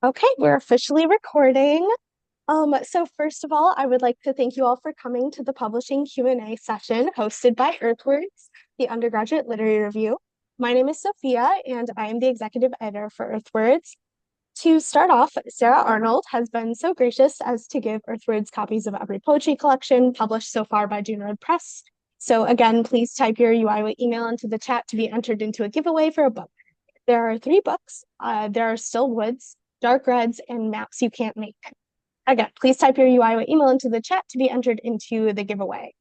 Okay, we're officially recording. So first of all, I would like to thank you all for coming to the publishing Q&A session hosted by Earthwords, the undergraduate literary review. My name is Sophia, and I am the executive editor for Earthwords. To start off, Sara Arnold has been so gracious as to give Earthwords copies of every poetry collection published so far by June Road Press. So again, please type your UIWA email into the chat to be entered into a giveaway for a book. There are three books. There are Still Woods, Dark Reds, and Maps You Can't Make. Again, please type your UIWA email into the chat to be entered into the giveaway.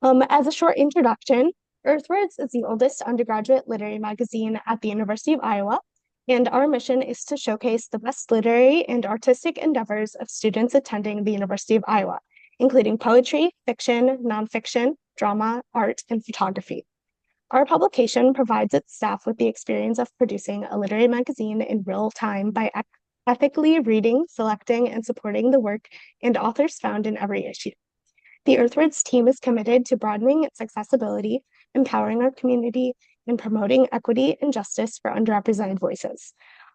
As a short introduction, Earthwords is the oldest undergraduate literary magazine at the University of Iowa, and our mission is to showcase the best literary and artistic endeavors of students attending the University of Iowa, including poetry, fiction, nonfiction, drama, art, and photography. Our publication provides its staff with the experience of producing a literary magazine in real time by ethically reading, selecting, and supporting the work and authors found in every issue. The Earthwords team is committed to broadening its accessibility, empowering our community, and promoting equity and justice for underrepresented voices.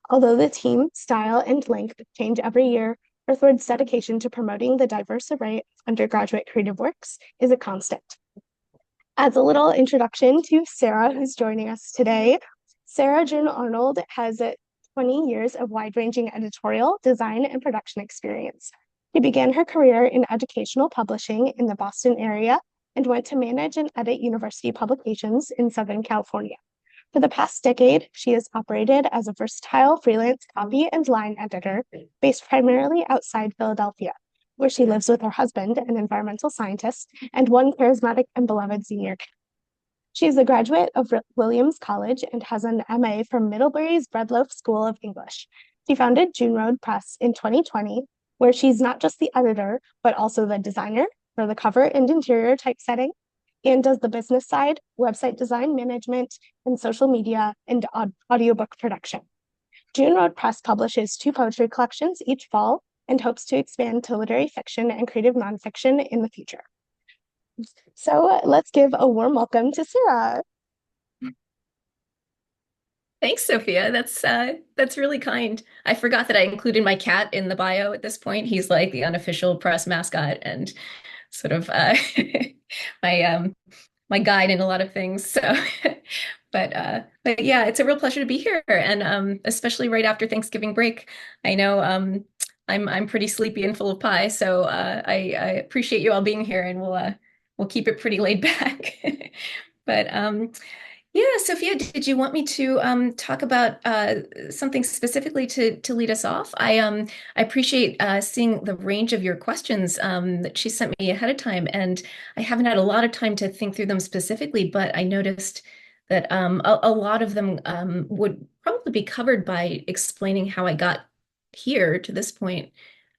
Although the team, style, and length change every year, Earthwords' dedication to promoting the diverse array of undergraduate creative works is a constant. As a little introduction to Sara, who's joining us today, Sara June Arnold has 20 years of wide-ranging editorial, design, and production experience. She began her career in educational publishing in the Boston area and went to manage and edit university publications in Southern California. For the past decade, she has operated as a versatile freelance copy and line editor based primarily outside Philadelphia, where she lives with her husband, an environmental scientist, and one charismatic and beloved senior. She is a graduate of Williams College and has an MA from Middlebury's Breadloaf School of English. She founded June Road Press in 2020, where she's not just the editor, but also the designer for the cover and interior typesetting, and does the business side, website design management, and social media and audiobook production. June Road Press publishes 2 poetry collections each fall and hopes to expand to literary fiction and creative nonfiction in the future. So let's give a warm welcome to Sara. Thanks, Sophia. That's really kind. I forgot that I included my cat in the bio at this point. He's like the unofficial press mascot and sort of my my guide in a lot of things. So but yeah, it's a real pleasure to be here and especially right after Thanksgiving break. I know I'm pretty sleepy and full of pie, so I appreciate you all being here and we'll keep it pretty laid back. But yeah, Sophia, did you want me to talk about something specifically to lead us off? I appreciate seeing the range of your questions that she sent me ahead of time, and I haven't had a lot of time to think through them specifically, but I noticed that a lot of them would probably be covered by explaining how I got here to this point,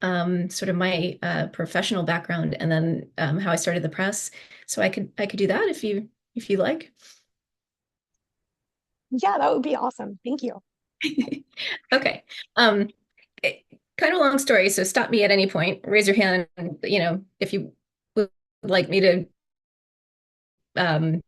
sort of my professional background, and then how I started the press. So I could do that if you like. Yeah, that would be awesome. Thank you. Okay. Um, Kind of a long story, so stop me at any point. Raise your hand, if you would like me to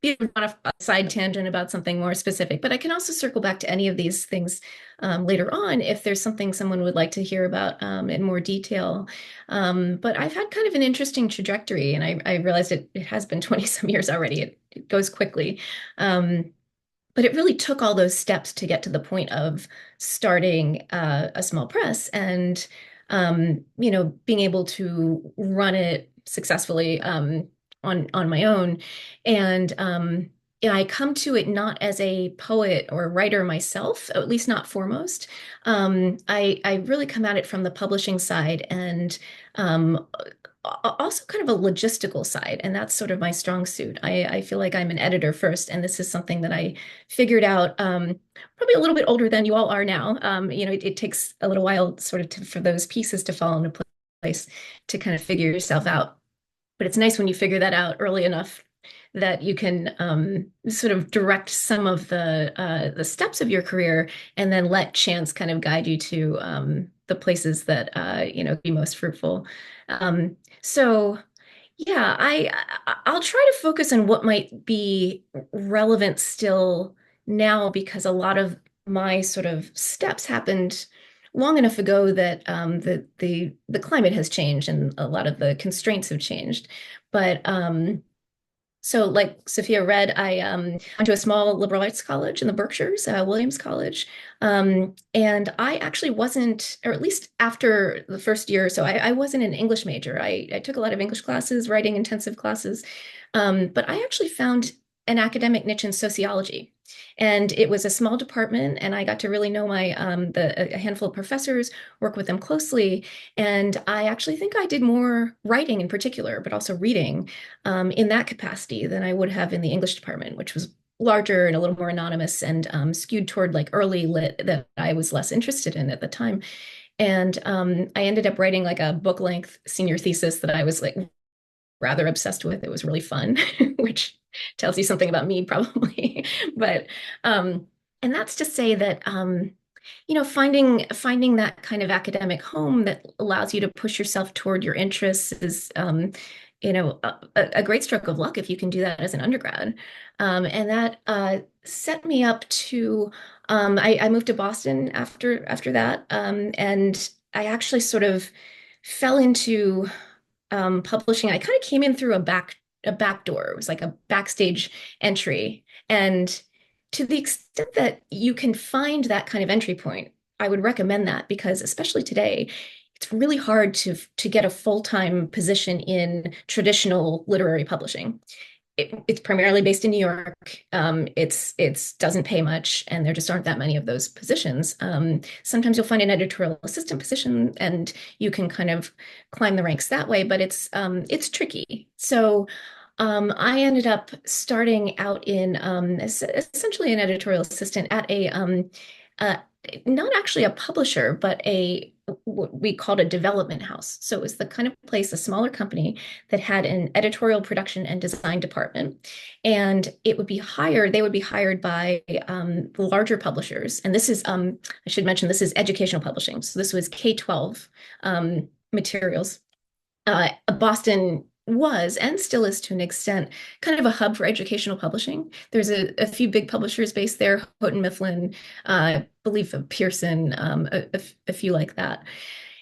be on a side tangent about something more specific. But I can also circle back to any of these things later on if there's something someone would like to hear about in more detail. But I've had kind of an interesting trajectory, and I realized it has been 20 some years already. It goes quickly. But it really took all those steps to get to the point of starting a small press and being able to run it successfully on my own. And yeah, I come to it not as a poet or writer myself, at least not foremost. I really come at it from the publishing side and also kind of a logistical side, and that's sort of my strong suit. I feel like I'm an editor first, and this is something that I figured out probably a little bit older than you all are now. It takes a little while sort of for those pieces to fall into place to kind of figure yourself out. But it's nice when you figure that out early enough that you can sort of direct some of the steps of your career and then let chance kind of guide you to the places that be most fruitful. So yeah, I'll try to focus on what might be relevant still now because a lot of my sort of steps happened long enough ago that the climate has changed and a lot of the constraints have changed. But so, like Sophia read, I went to a small liberal arts college in the Berkshires, Williams College. And I actually wasn't, or at least after the first year or so, I wasn't an English major. I took a lot of English classes, writing intensive classes. But I actually found an academic niche in sociology. And it was a small department, and I got to really know a handful of professors, work with them closely. And I actually think I did more writing in particular, but also reading in that capacity than I would have in the English department, which was larger and a little more anonymous and skewed toward like early lit that I was less interested in at the time. And I ended up writing like a book length senior thesis that I was like rather obsessed with. It was really fun, which tells you something about me probably. But and that's to say that finding that kind of academic home that allows you to push yourself toward your interests is a great stroke of luck if you can do that as an undergrad. And that set me up to I moved to Boston after that. And I actually sort of fell into publishing. I kind of came in through a back door. It was like a backstage entry. And to the extent that you can find that kind of entry point, I would recommend that because especially today, it's really hard to get a full-time position in traditional literary publishing. It's primarily based in New York. It's doesn't pay much, and there just aren't that many of those positions. Sometimes you'll find an editorial assistant position, and you can kind of climb the ranks that way, but it's tricky. So I ended up starting out in essentially an editorial assistant at uh, not actually a publisher, but a what we called a development house. So it was the kind of place, a smaller company that had an editorial production and design department. And they would be hired by the larger publishers. And this is, I should mention, this is educational publishing. So this was K-12 materials. Boston was and still is to an extent kind of a hub for educational publishing. There's a few big publishers based there, Houghton Mifflin, I believe Pearson, a few like that.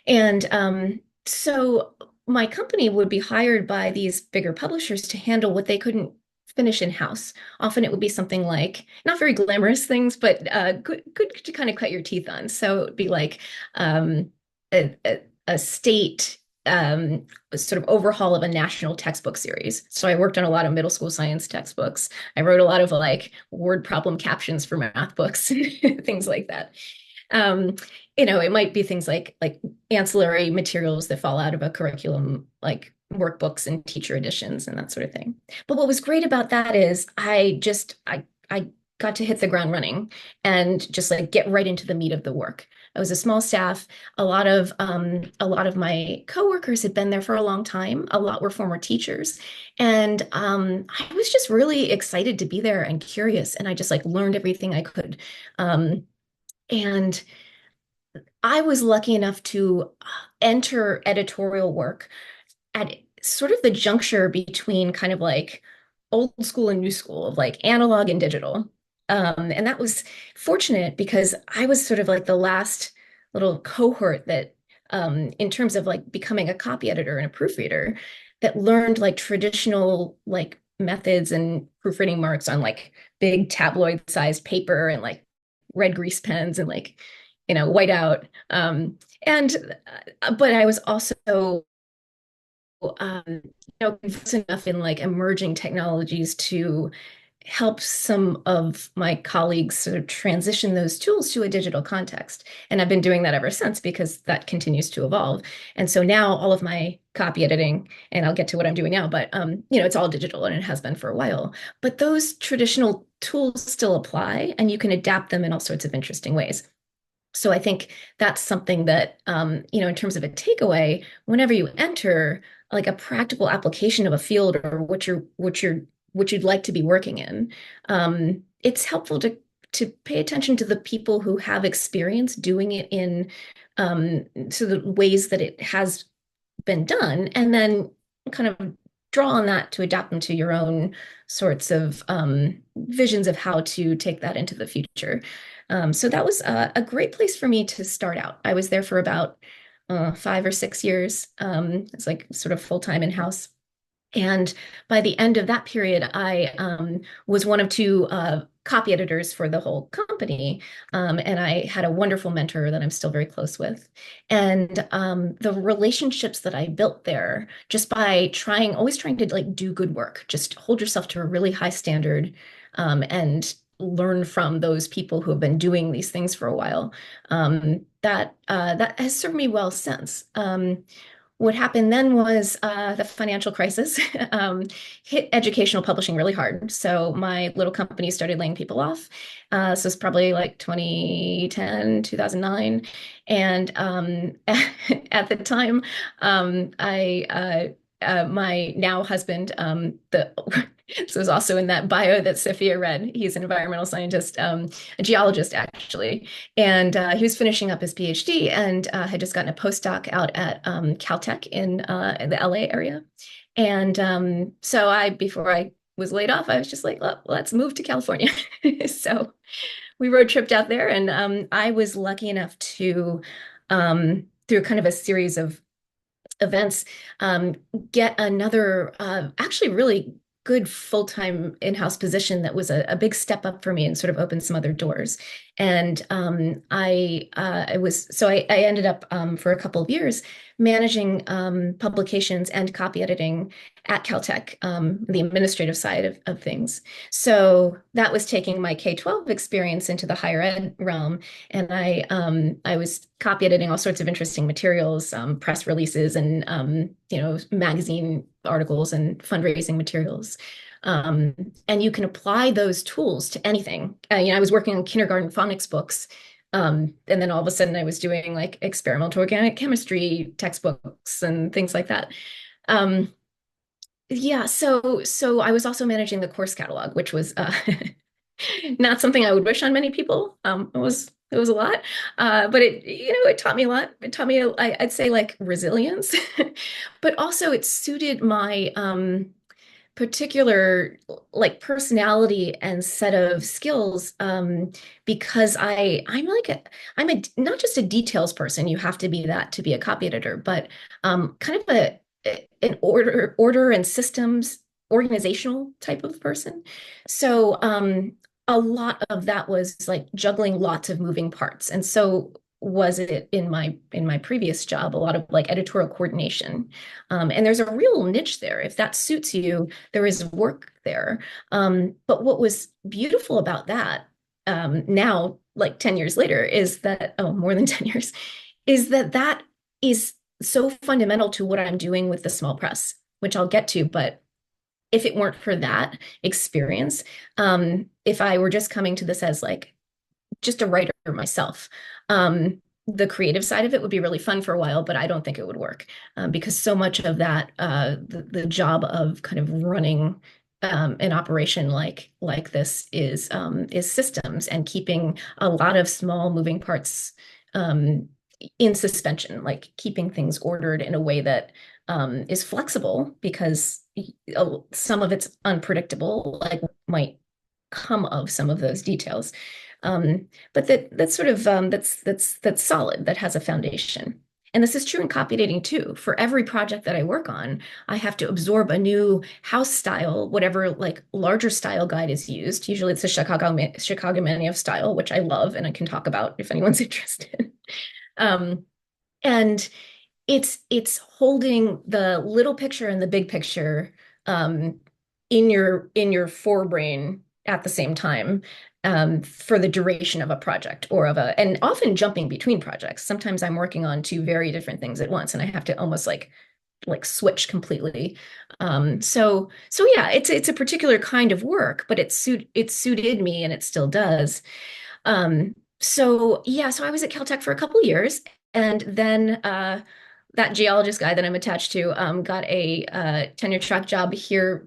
And so my company would be hired by these bigger publishers to handle what they couldn't finish in-house. Often it would be something like not very glamorous things, but good to kind of cut your teeth on. So it would be like a state sort of overhaul of a national textbook series. So I worked on a lot of middle school science textbooks. I wrote a lot of like word problem captions for math books and things like that. Um, it might be things like ancillary materials that fall out of a curriculum, like workbooks and teacher editions and that sort of thing. But what was great about that is I got to hit the ground running and just like get right into the meat of the work. It was a small staff. A lot of my coworkers had been there for a long time. A lot were former teachers, and I was just really excited to be there and curious. And I just like learned everything I could. And I was lucky enough to enter editorial work at sort of the juncture between kind of like old school and new school of like analog and digital. And that was fortunate because I was sort of like the last little cohort that, in terms of like becoming a copy editor and a proofreader, that learned like traditional like methods and proofreading marks on like big tabloid sized paper and like red grease pens and like, whiteout. And but I was also conversed enough in like emerging technologies to help some of my colleagues sort of transition those tools to a digital context. And I've been doing that ever since because that continues to evolve. And so now all of my copy editing, and I'll get to what I'm doing now, but it's all digital and it has been for a while. But those traditional tools still apply and you can adapt them in all sorts of interesting ways. So I think that's something that, in terms of a takeaway, whenever you enter like a practical application of a field or what you'd like to be working in, it's helpful to pay attention to the people who have experience doing it in so the ways that it has been done, and then kind of draw on that to adapt them to your own sorts of visions of how to take that into the future. So that was a great place for me to start out. I was there for about 5 or 6 years. It's like sort of full-time in-house. And by the end of that period, I was one of two copy editors for the whole company. And I had a wonderful mentor that I'm still very close with. And the relationships that I built there, just by trying, always trying to like do good work, just hold yourself to a really high standard, and learn from those people who have been doing these things for a while. That has served me well since. What happened then was the financial crisis hit educational publishing really hard. So my little company started laying people off. So it's probably like 2010, 2009. And at the time, my now husband, so is also in that bio that Sophia read. He's an environmental scientist, a geologist actually, and he was finishing up his PhD and had just gotten a postdoc out at Caltech in the LA area. And so before I was laid off, I was just like, let's move to California. So we road tripped out there, and I was lucky enough to, through kind of a series of events, um, get another actually really good full-time in-house position that was a big step up for me and sort of opened some other doors. And I ended up for a couple of years managing publications and copy editing at Caltech, the administrative side of things. So that was taking my K-12 experience into the higher ed realm, and I was copy editing all sorts of interesting materials, press releases, and magazine articles and fundraising materials. Um, and you can apply those tools to anything. I was working on kindergarten phonics books, and then all of a sudden I was doing like experimental organic chemistry textbooks and things like that. Um, yeah, so I was also managing the course catalog, which was not something I would wish on many people. It was a lot, but it taught me a lot. It taught me, I'd say, like resilience, but also it suited my particular like personality and set of skills, because I'm not just a details person. You have to be that to be a copy editor, but kind of an order and systems organizational type of person. So a lot of that was like juggling lots of moving parts. And so was it in my previous job, a lot of like editorial coordination. And there's a real niche there. If that suits you, there is work there. But what was beautiful about that, now, like 10 years later, is that, oh, more than 10 years, is that is so fundamental to what I'm doing with the small press, which I'll get to. But if it weren't for that experience, if I were just coming to this as like just a writer myself, the creative side of it would be really fun for a while, but I don't think it would work, because so much of that, the job of kind of running an operation like this is systems and keeping a lot of small moving parts in suspension, like keeping things ordered in a way that is flexible, because some of it's unpredictable, like might come of some of those details. But that's sort of that's solid, that has a foundation. And this is true in copy editing too. For every project that I work on, I have to absorb a new house style, whatever like larger style guide is used. Usually it's a Chicago Manual style, which I love and I can talk about if anyone's interested. Um, and it's holding the little picture and the big picture, um, in your forebrain at the same time, for the duration of a project and often jumping between projects. Sometimes I'm working on two very different things at once, and I have to almost like switch completely. So yeah, it's a particular kind of work, but it suited me and it still does. So yeah, so I was at Caltech for a couple years, and then that geologist guy that I'm attached to got a tenure track job here,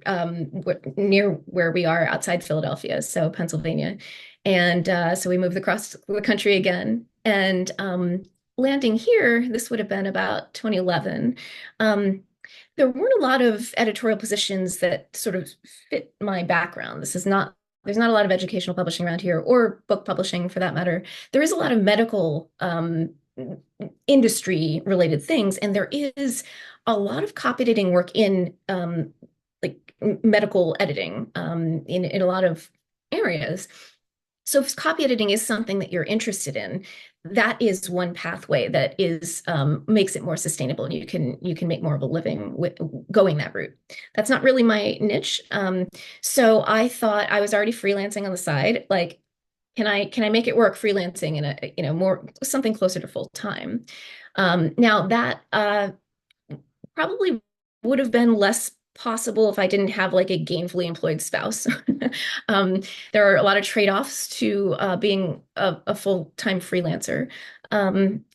near where we are outside Philadelphia, so Pennsylvania. And so we moved across the country again. And landing here, this would have been about 2011. There weren't a lot of editorial positions that sort of fit my background. This is not there's not a lot of educational publishing around here, or book publishing for that matter. There is a lot of medical industry related things, and there is a lot of copy editing work in like medical editing in a lot of areas. So if copy editing is something that you're interested in, that is one pathway that is makes it more sustainable, and you can make more of a living with going that route. That's not really my niche. So I thought, I was already freelancing on the side. Like, can I make it work freelancing in a, more something closer to full time? Now that probably would have been less possible if I didn't have like a gainfully employed spouse. Um, there are a lot of trade-offs to being a full-time freelancer.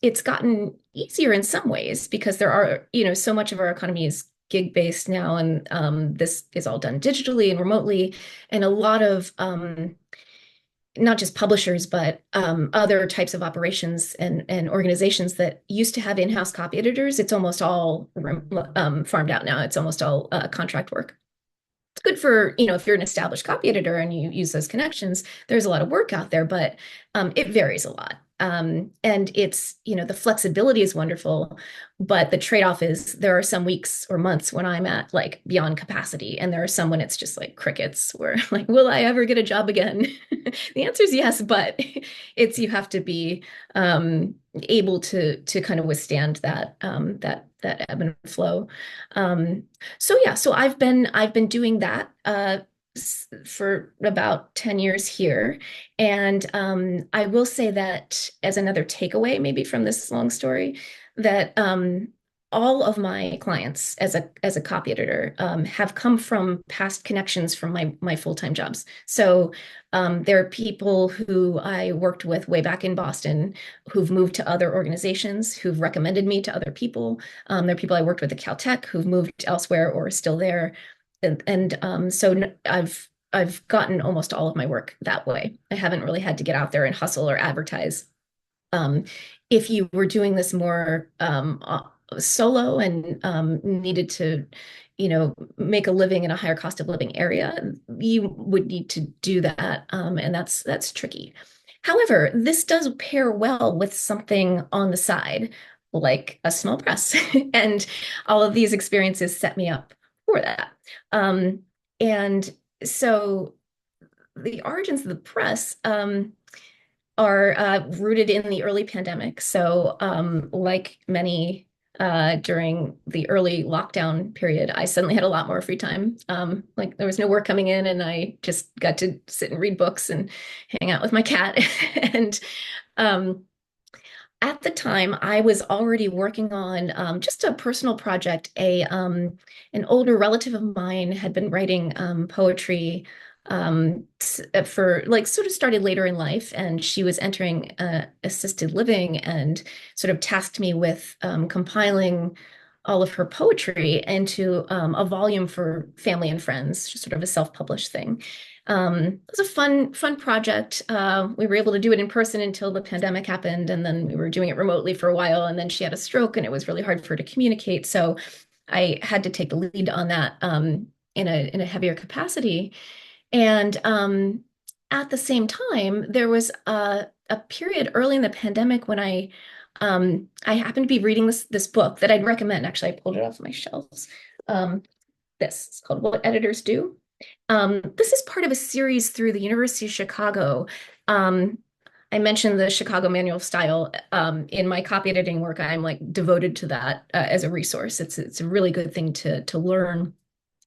It's gotten easier in some ways because there are, so much of our economy is gig-based now, and this is all done digitally and remotely, and a lot of not just publishers, but other types of operations and organizations that used to have in-house copy editors. It's almost all farmed out now. It's almost all contract work. It's good for, if you're an established copy editor and you use those connections, there's a lot of work out there, but it varies a lot. And it's, the flexibility is wonderful, but the trade-off is there are some weeks or months when I'm at like beyond capacity, and there are some when it's just like crickets, where like, will I ever get a job again? The answer is yes, but you have to be able to kind of withstand that ebb and flow. So yeah, so I've been doing that for about 10 years here. And I will say that as another takeaway, maybe from this long story, that all of my clients as a copy editor have come from past connections from my full-time jobs. So there are people who I worked with way back in Boston who've moved to other organizations, who've recommended me to other people. There are people I worked with at Caltech who've moved elsewhere or are still there. So I've gotten almost all of my work that way. I haven't really had to get out there and hustle or advertise. Um, if you were doing this more solo and needed to, make a living in a higher cost of living area, you would need to do that, and that's tricky. However, this does pair well with something on the side, like a small press, and all of these experiences set me up for that. Um, and so the origins of the press are rooted in the early pandemic. So, like many during the early lockdown period, I suddenly had a lot more free time. Like there was no work coming in, and I just got to sit and read books and hang out with my cat. And um, at the time, I was already working on just a personal project. An older relative of mine had been writing poetry for like sort of started later in life, and she was entering assisted living, and sort of tasked me with compiling all of her poetry into a volume for family and friends, just sort of a self-published thing. It was a fun project. We were able to do it in person until the pandemic happened, and then we were doing it remotely for a while, and then she had a stroke, and it was really hard for her to communicate. So I had to take the lead on that in a heavier capacity. And at the same time, there was a period early in the pandemic when I happened to be reading this book that I'd recommend. Actually, I pulled it off my shelves. Um, this it's called What Editors Do. This is part of a series through the University of Chicago. Um, I mentioned the Chicago Manual of Style. In my copy editing work, I'm like devoted to that as a resource. It's a really good thing to learn.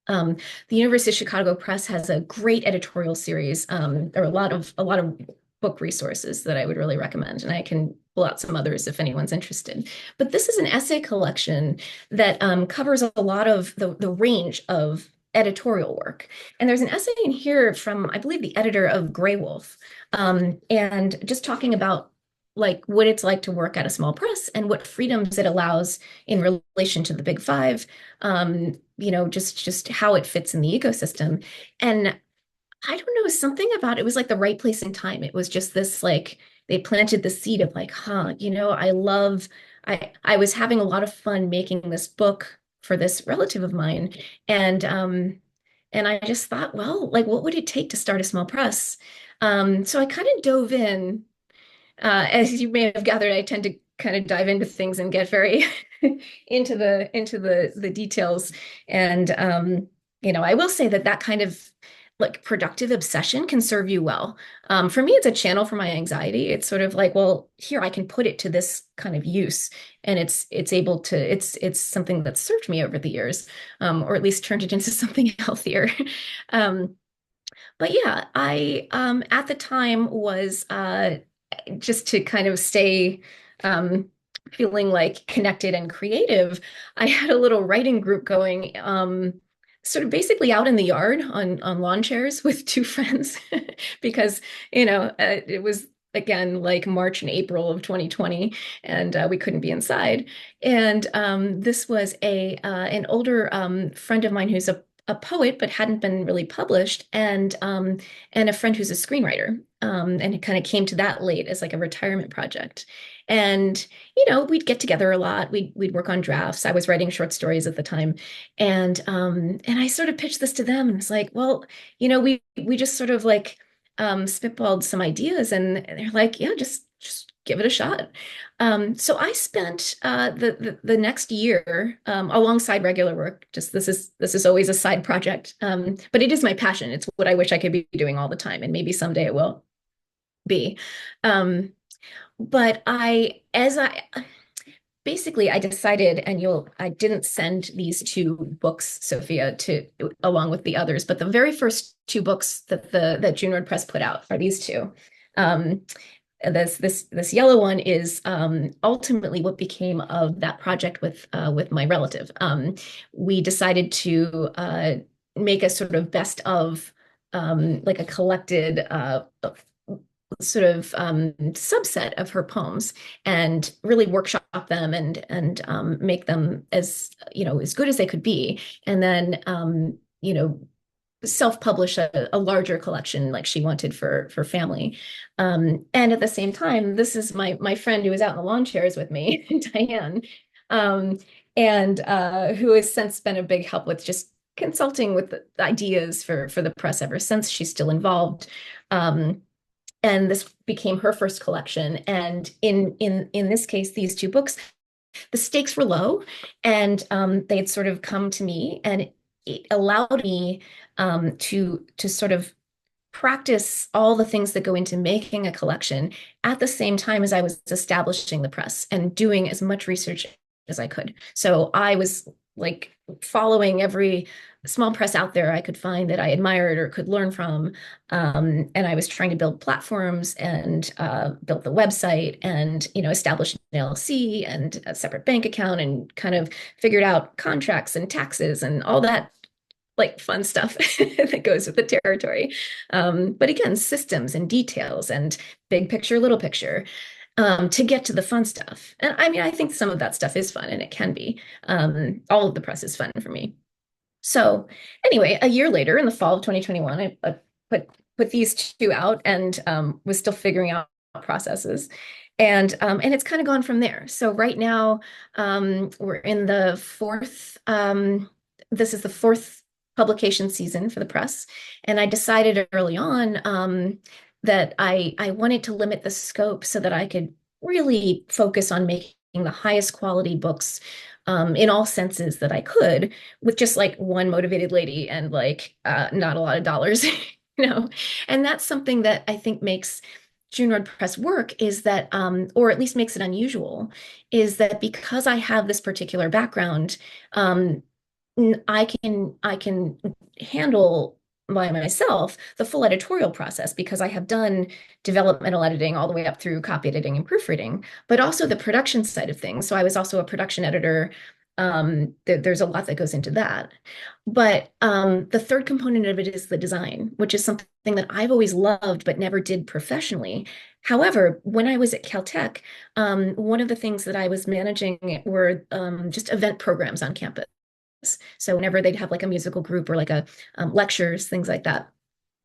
The University of Chicago Press has a great editorial series. There are a lot of book resources that I would really recommend, and I can pull out some others if anyone's interested. But this is an essay collection that covers a lot of the range of editorial work. And there's an essay in here from, I believe, the editor of Grey Wolf, and just talking about like what it's like to work at a small press and what freedoms it allows in relation to the big five, just how it fits in the ecosystem. And I don't know, something about it was like the right place and time. It was just this like they planted the seed of like, I was having a lot of fun making this book for this relative of mine. And And I just thought, well, like, what would it take to start a small press? So I kind of dove in. As you may have gathered, I tend to kind of dive into things and get very into the details. And I will say that that kind of like productive obsession can serve you well. For me, it's a channel for my anxiety. It's sort of like, well, here I can put it to this kind of use, and it's able to it's something that's served me over the years, or at least turned it into something healthier. Um, but yeah, I at the time was just to kind of stay um, feeling like connected and creative, I had a little writing group going, sort of basically out in the yard on lawn chairs with two friends, because it was again like March and April of 2020, and we couldn't be inside. And this was a an older friend of mine who's a poet but hadn't been really published, and a friend who's a screenwriter, and it kind of came to that late as like a retirement project. And we'd get together a lot. We'd work on drafts. I was writing short stories at the time, and I sort of pitched this to them, and it's like, well, we just sort of like spitballed some ideas, and they're like, yeah, just give it a shot. So I spent the next year, alongside regular work. Just this is always a side project, but it is my passion. It's what I wish I could be doing all the time, and maybe someday it will be. Um, but I, as I basically, I decided, and I didn't send these two books, Sophia, to along with the others, but the very first two books that June Road Press put out are these two. Um, this yellow one is ultimately what became of that project with my relative. We decided to make a sort of best of, like a collected sort of subset of her poems, and really workshop them and make them as good as they could be, and then self-publish a larger collection like she wanted for family. And at the same time, this is my friend who was out in the lawn chairs with me, Diane, um, and who has since been a big help with just consulting with the ideas for the press ever since. She's still involved. And this became her first collection. And in this case, these two books, the stakes were low, and they had sort of come to me, and it allowed me to sort of practice all the things that go into making a collection at the same time as I was establishing the press and doing as much research as I could. So I was like following every small press out there I could find that I admired or could learn from. And I was trying to build platforms and built the website, and established an LLC and a separate bank account, and kind of figured out contracts and taxes and all that like fun stuff that goes with the territory. But again, systems and details and big picture, little picture, to get to the fun stuff. And I mean, I think some of that stuff is fun, and it can be. All of the press is fun for me. So anyway, a year later, in the fall of 2021, I put these two out, and was still figuring out processes. And it's kind of gone from there. So right now, we're in the fourth. This is the fourth publication season for the press, and I decided early on that I wanted to limit the scope so that I could really focus on making the highest quality books, in all senses that I could, with just like one motivated lady and like not a lot of dollars, And that's something that I think makes June Road Press work, is that, or at least makes it unusual, is that because I have this particular background, I can handle by myself the full editorial process, because I have done developmental editing all the way up through copy editing and proofreading, but also the production side of things. So I was also a production editor. There's a lot that goes into that. But the third component of it is the design, which is something that I've always loved but never did professionally. However, when I was at Caltech, one of the things that I was managing were just event programs on campus. So whenever they'd have like a musical group or like a lectures, things like that,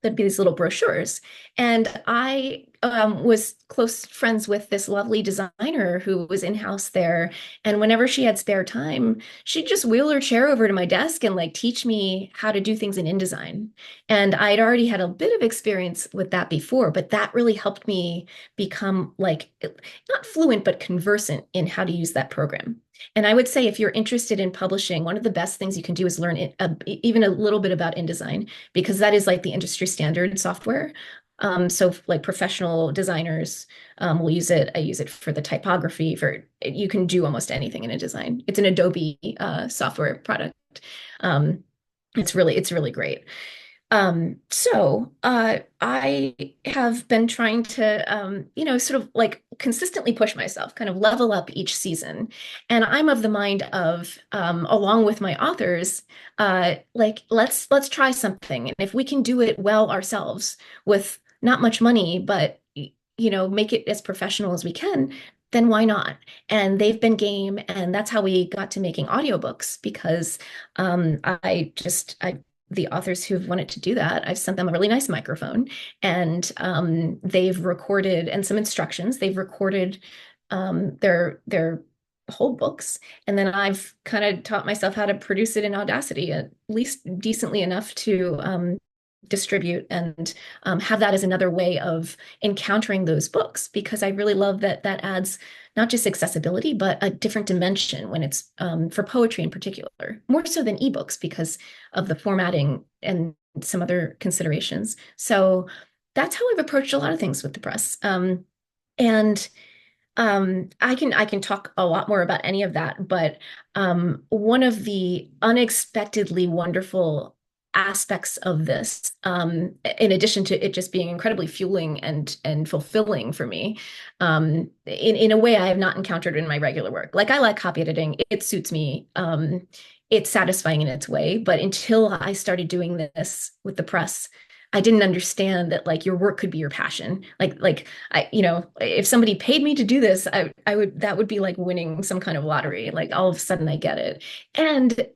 there'd be these little brochures. And I was close friends with this lovely designer who was in-house there. And whenever she had spare time, she'd just wheel her chair over to my desk and like teach me how to do things in InDesign. And I'd already had a bit of experience with that before, but that really helped me become like not fluent, but conversant in how to use that program. And I would say if you're interested in publishing, one of the best things you can do is learn even a little bit about InDesign, because that is like the industry standard software. So like professional designers will use it. I use it for the typography for you can do almost anything in InDesign. It's an Adobe software product. Um, it's really great. I have been trying to, sort of like consistently push myself, kind of level up each season. And I'm of the mind of, along with my authors, like let's try something. And if we can do it well ourselves with not much money, but make it as professional as we can, then why not? And they've been game, and that's how we got to making audiobooks because I the authors who've wanted to do that, I've sent them a really nice microphone and they've recorded and some instructions. They've recorded their whole books. And then I've kind of taught myself how to produce it in Audacity, at least decently enough to distribute and have that as another way of encountering those books because I really love that that adds not just accessibility, but a different dimension when it's for poetry in particular, more so than ebooks because of the formatting and some other considerations. So that's how I've approached a lot of things with the press. And I can talk a lot more about any of that, but one of the unexpectedly wonderful aspects of this, in addition to it just being incredibly fueling and fulfilling for me, in a way I have not encountered in my regular work. Like I like copy editing, it suits me. It's satisfying in its way, but until I started doing this with the press, I didn't understand that like your work could be your passion. Like if somebody paid me to do this, I would that would be like winning some kind of lottery. Like all of a sudden I get it. And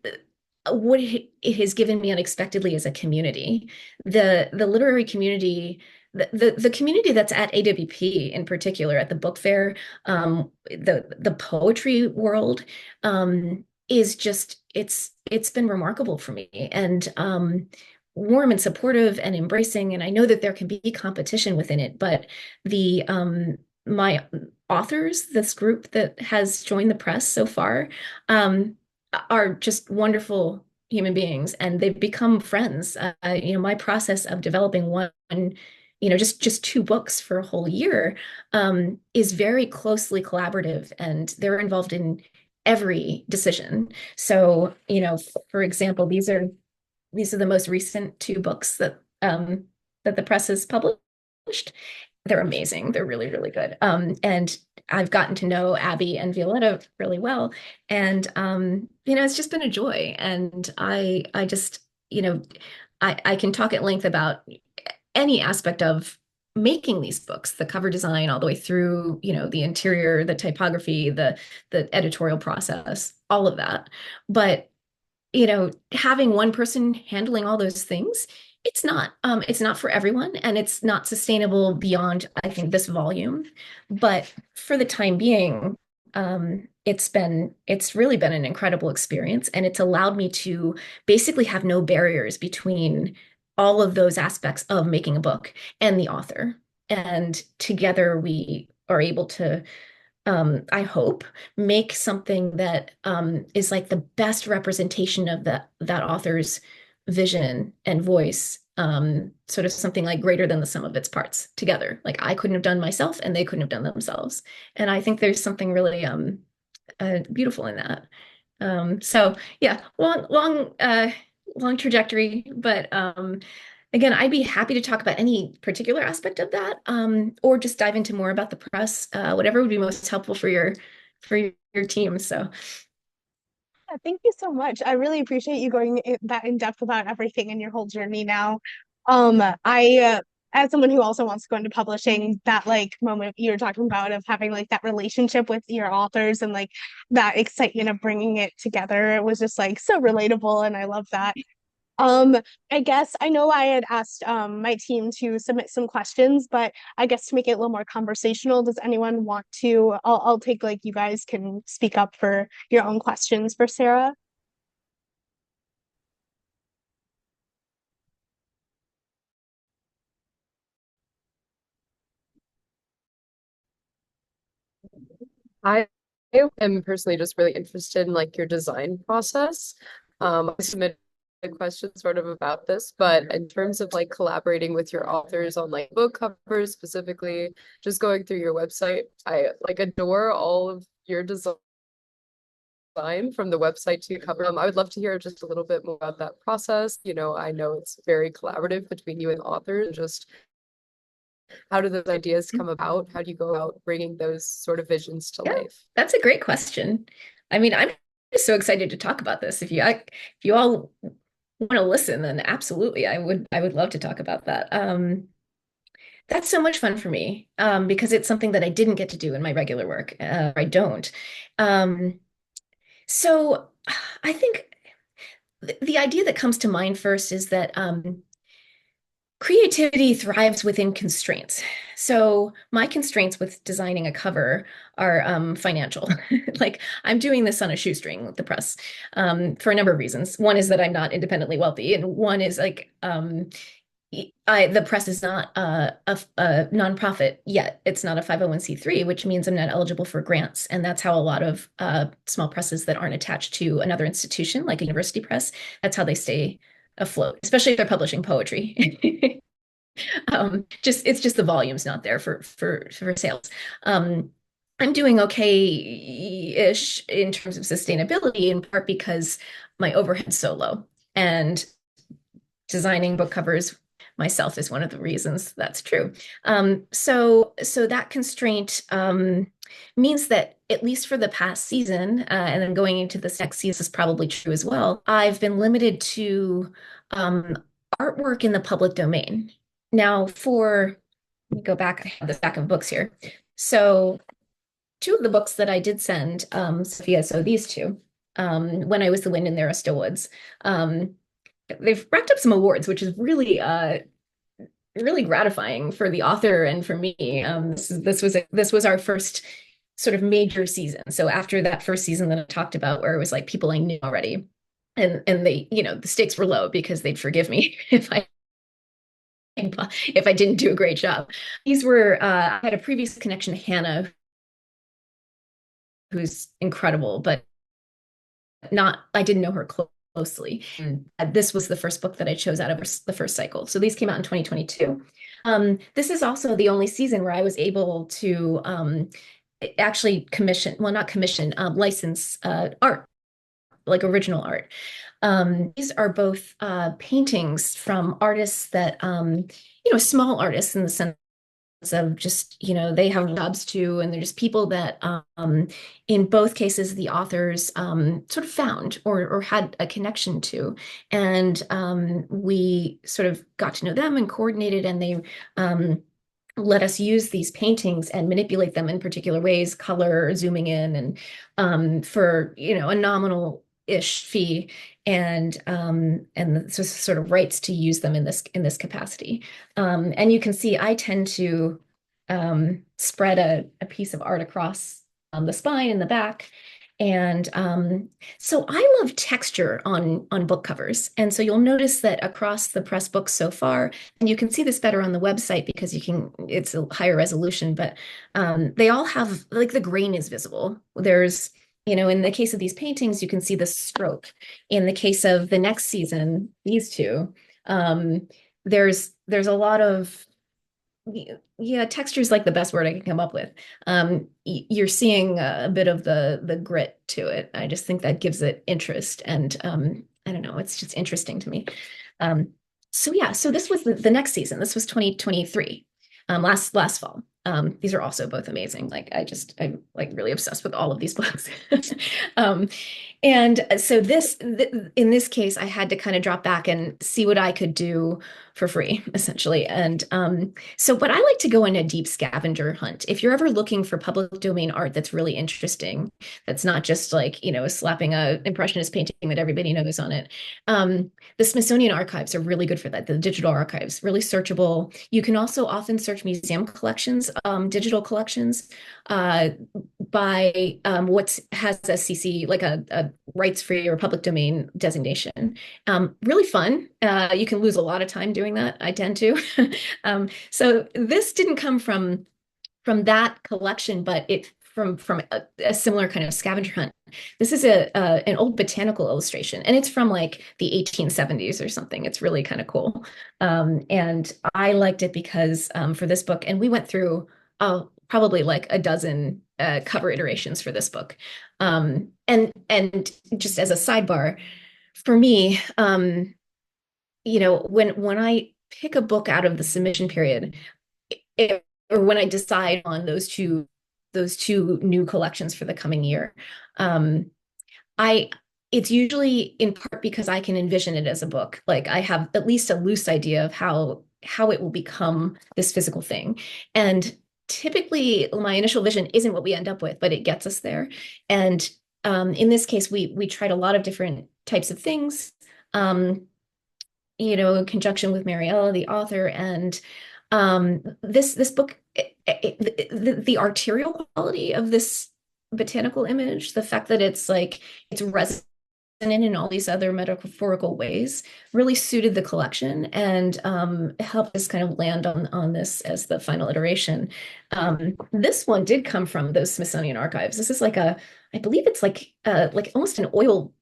what it has given me unexpectedly is a community. The literary community, the community that's at AWP in particular, at the book fair, the poetry world, is just it's been remarkable for me. And warm and supportive and embracing. And I know that there can be competition within it, but the my authors, this group that has joined the press so far, are just wonderful human beings, and they've become friends. My process of developing one, just two books for a whole year, is very closely collaborative, and they're involved in every decision. So, for example, these are the most recent two books that the press has published. They're amazing. They're really, really good. And I've gotten to know Abby and Violetta really well. And it's just been a joy. And I just, I can talk at length about any aspect of making these books, the cover design all the way through, the interior, the typography, the editorial process, all of that. But having one person handling all those things, it's not for everyone, and it's not sustainable beyond, I think, this volume. But for the time being, it's really been an incredible experience, and it's allowed me to basically have no barriers between all of those aspects of making a book and the author. And together we are able to, I hope, make something that is like the best representation of that author's vision and voice, sort of something like greater than the sum of its parts together. Like I couldn't have done myself and they couldn't have done themselves. And I think there's something really beautiful in that. So yeah, long trajectory, but again, I'd be happy to talk about any particular aspect of that, or just dive into more about the press, whatever would be most helpful for your team. So Yeah, thank you so much. I really appreciate you going that in depth about everything in your whole journey now. As someone who also wants to go into publishing, that like moment you were talking about of having like that relationship with your authors and like that excitement of bringing it together, it was just like so relatable, and I love that. Um, I guess I know I had asked my team to submit some questions, but I guess to make it a little more conversational, does anyone want to? I'll take like you guys can speak up for your own questions for Sarah. I am personally just really interested in like your design process. I submitted a question sort of about this, but in terms of like collaborating with your authors on like book covers specifically, just going through your website, I like adore all of your design from the website to cover. I would love to hear just a little bit more about that process. I know it's very collaborative between you and authors. Just how do those ideas come about? How do you go about bringing those sort of visions to Yeah, life? that's a great question. I mean, I'm just so excited to talk about this. If you all want to listen, then absolutely, I would love to talk about that. That's so much fun for me because it's something that I didn't get to do in my regular work. I don't. Um, so I think the idea that comes to mind first is that creativity thrives within constraints. So my constraints with designing a cover are financial. Like I'm doing this on a shoestring with the press for a number of reasons. One is that I'm not independently wealthy, and one is like the press is not a nonprofit yet. It's not a 501(c)(3), which means I'm not eligible for grants, and that's how a lot of small presses that aren't attached to another institution, like a university press, that's how they stay afloat, especially if they're publishing poetry. Just it's just the volume's not there for sales. Um, I'm doing okay-ish in terms of sustainability, in part because my overhead's so low. And designing book covers myself is one of the reasons that's true. So that constraint means that at least for the past season, and then going into this next season is probably true as well, I've been limited to um, artwork in the public domain. Now, let me go back, I have the stack of books here. So two of the books that I did send, Sophia, so these two, When I Was the Wind and There Are Still Woods, um, they've racked up some awards, which is really gratifying for the author and for me. This was our first sort of major season. So after that first season that I talked about, where it was like people I knew already, and they, the stakes were low because they'd forgive me if I didn't do a great job. These were I had a previous connection to Hannah, who's incredible, but not I didn't know her closely. This was the first book that I chose out of the first cycle. So these came out in 2022. This is also the only season where I was able to actually commission, well, not commission, license art, like original art. These are both paintings from artists that, small artists in the sense of just, they have jobs too, and they're just people that in both cases the authors sort of found or had a connection to. And we sort of got to know them and coordinated, and they let us use these paintings and manipulate them in particular ways, color, zooming in, and for a nominal-ish fee, and just sort of rights to use them in this capacity. And you can see I tend to spread a piece of art across the spine and the back. And so I love texture on book covers. And so you'll notice that across the press books so far, and you can see this better on the website because it's a higher resolution, but they all have, like, the grain is visible. There's, in the case of these paintings, you can see the stroke. In the case of the next season, these two, there's a lot of, yeah, texture is like the best word I can come up with. You're seeing a bit of the grit to it. I just think that gives it interest, and I don't know, it's just interesting to me. Um, so yeah, so this was the next season. This was 2023, last fall. These are also both amazing. I'm like really obsessed with all of these books. Um, and so in this case, I had to kind of drop back and see what I could do for free, essentially. And but I like to go on a deep scavenger hunt. If you're ever looking for public domain art that's really interesting, that's not just like, slapping a impressionist painting that everybody knows on it. The Smithsonian archives are really good for that. The digital archives, really searchable. You can also often search museum collections, digital collections, by what has SCC, like a rights-free or public domain designation. Really fun. You can lose a lot of time doing that. I tend to. So this didn't come from that collection, but it from a similar kind of scavenger hunt. This is an old botanical illustration, and it's from like the 1870s or something. It's really kind of cool. And I liked it because for this book, and we went through probably like a dozen cover iterations for this book. And just as a sidebar, for me, when I pick a book out of the submission period, or when I decide on those two new collections for the coming year, I it's usually in part because I can envision it as a book. Like I have at least a loose idea of how it will become this physical thing. And typically my initial vision isn't what we end up with, but it gets us there. And in this case, we tried a lot of different types of things. In conjunction with Mariella, the author, and this book, the arterial quality of this botanical image, the fact that it's resonant in all these other metaphorical ways, really suited the collection and helped us kind of land on this as the final iteration. This one did come from those Smithsonian archives. This is I believe it's like almost an oil.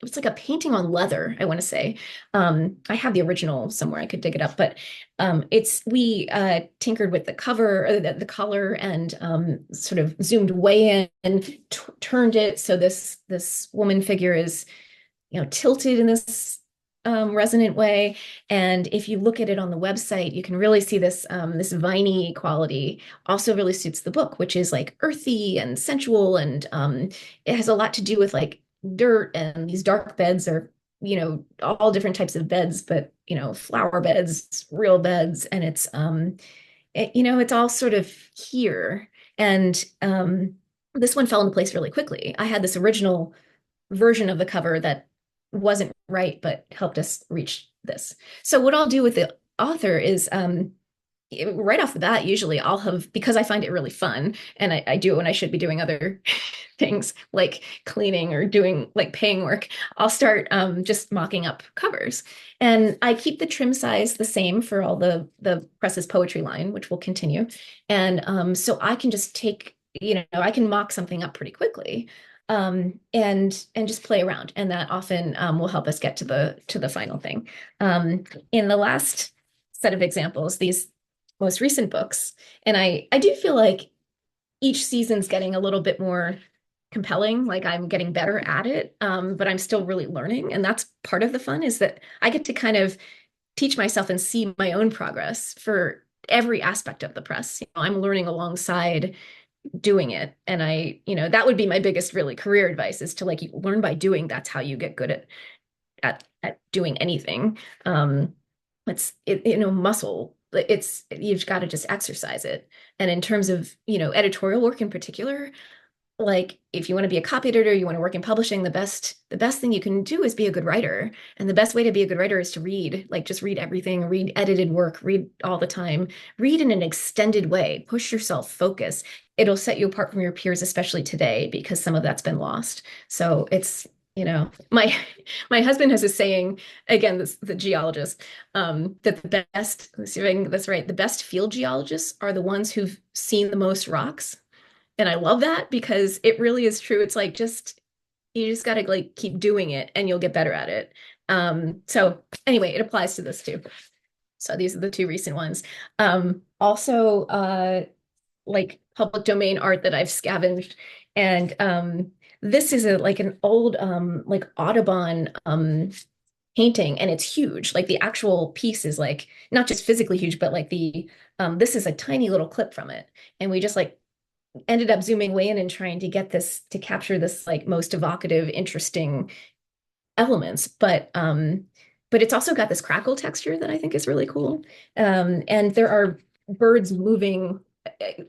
It's like a painting on leather, I want to say. I have the original somewhere. I could dig it up, but we tinkered with the cover, or the color, and sort of zoomed way in and turned it so this woman figure is, tilted in this resonant way. And if you look at it on the website, you can really see this viney quality also really suits the book, which is like earthy and sensual, and it has a lot to do with like dirt, and these dark beds are, all different types of beds, but flower beds, real beds, and it's all sort of here. And this one fell into place really quickly. I had this original version of the cover that wasn't right, but helped us reach this. So what I'll do with the author is right off the bat, usually I'll have, because I find it really fun, and I do it when I should be doing other things like cleaning or doing like paying work, I'll start just mocking up covers. And I keep the trim size the same for all the Press's poetry line, which will continue. And so I can just I can mock something up pretty quickly, and just play around. And that often will help us get to the final thing. In the last set of examples, these most recent books, and I do feel like each season's getting a little bit more compelling, like I'm getting better at it, but I'm still really learning. And that's part of the fun, is that I get to kind of teach myself and see my own progress for every aspect of the press. I'm learning alongside doing it. And that would be my biggest really career advice, is to like you learn by doing. That's how you get good at doing anything. Muscle. You've got to just exercise it. And in terms of, editorial work in particular, like if you want to be a copy editor, you want to work in publishing, the best thing you can do is be a good writer. And the best way to be a good writer is to read, like just read everything, read edited work, read all the time, read in an extended way, push yourself, focus. It'll set you apart from your peers, especially today, because some of that's been lost. So it's, my husband has a saying, again, the geologist, that the best, let's see if I can get this right, the best field geologists are the ones who've seen the most rocks. And I love that, because it really is true. It's like you just got to like keep doing it and you'll get better at it. So anyway, it applies to this too. So these are the two recent ones. Also, like public domain art that I've scavenged. And this is like an old like Audubon painting, and it's huge. Like the actual piece is like not just physically huge, but like this is a tiny little clip from it. And we just like ended up zooming way in and trying to get this to capture this like most evocative, interesting elements. But it's also got this crackle texture that I think is really cool. And there are birds moving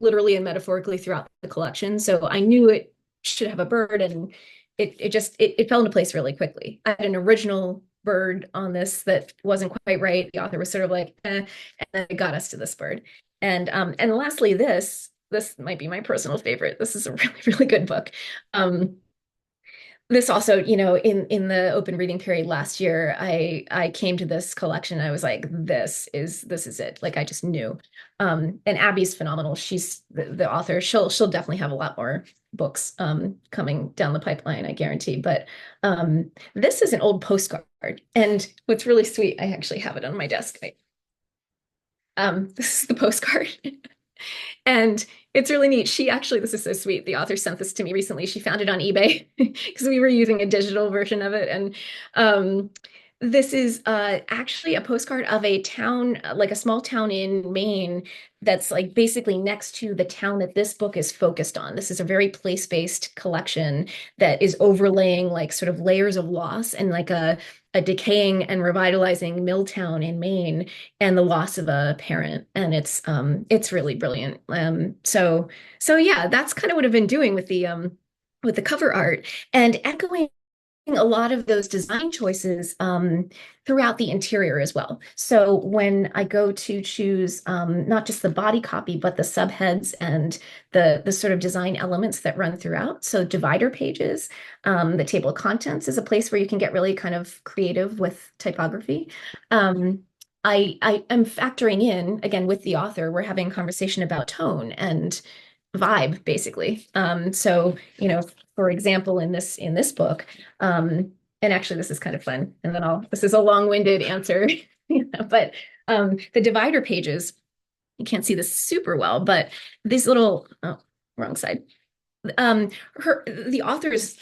literally and metaphorically throughout the collection. So I knew it should have a bird, and it fell into place really quickly. I had an original bird on this that wasn't quite right. The author was sort of like, and then it got us to this bird. And lastly, this might be my personal favorite. This is a really, really good book. This also, in the open reading period last year, I came to this collection. I was like, this is it. Like I just knew. And Abby's phenomenal. She's the author. She'll definitely have a lot more books coming down the pipeline, I guarantee. But this is an old postcard, and what's really sweet, I actually have it on my desk. This is the postcard. And it's really neat. This is so sweet. The author sent this to me recently. She found it on eBay because we were using a digital version of it. And this is actually a postcard of a town, like a small town in Maine that's like basically next to the town that this book is focused on. This is a very place-based collection that is overlaying like sort of layers of loss and like a decaying and revitalizing mill town in Maine and the loss of a parent. And it's really brilliant. So yeah, that's kind of what I've been doing with the cover art and echoing a lot of those design choices throughout the interior as well. So when I go to choose not just the body copy, but the subheads and the sort of design elements that run throughout. So divider pages, the table of contents is a place where you can get really kind of creative with typography. I am factoring in, again, with the author, we're having a conversation about tone and vibe, basically. So, for example, in this book, and actually this is kind of fun, and then this is a long-winded answer, but the divider pages, you can't see this super well, but these little, oh, wrong side. The author's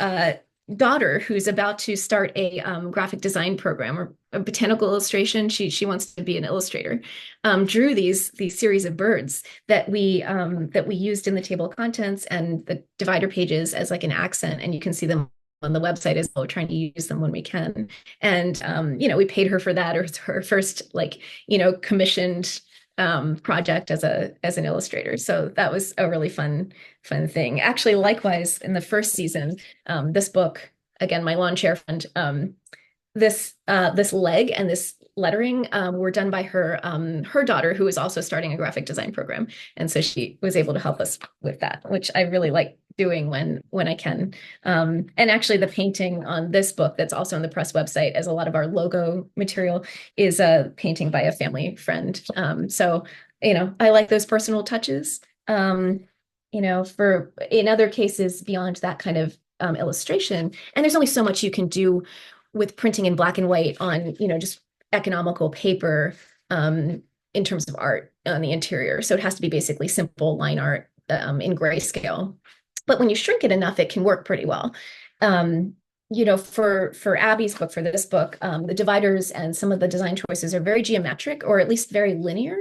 daughter, who's about to start a graphic design program or a botanical illustration, she wants to be an illustrator, drew these series of birds that we used in the table of contents and the divider pages as like an accent, and you can see them on the website as well, trying to use them when we can. And we paid her for that, or it's her first like commissioned project as an illustrator. So that was a really fun thing. Actually, likewise, in the first season, this book, again, my lawn chair friend, this leg and this lettering were done by her daughter, who is also starting a graphic design program. And so she was able to help us with that, which I really like doing when I can. And actually the painting on this book that's also on the press website, as a lot of our logo material, is a painting by a family friend. So, I like those personal touches. For in other cases beyond that kind of illustration, and there's only so much you can do with printing in black and white on, just economical paper in terms of art on the interior. So it has to be basically simple line art in grayscale. But when you shrink it enough, it can work pretty well. For Abby's book, for this book, the dividers and some of the design choices are very geometric, or at least very linear,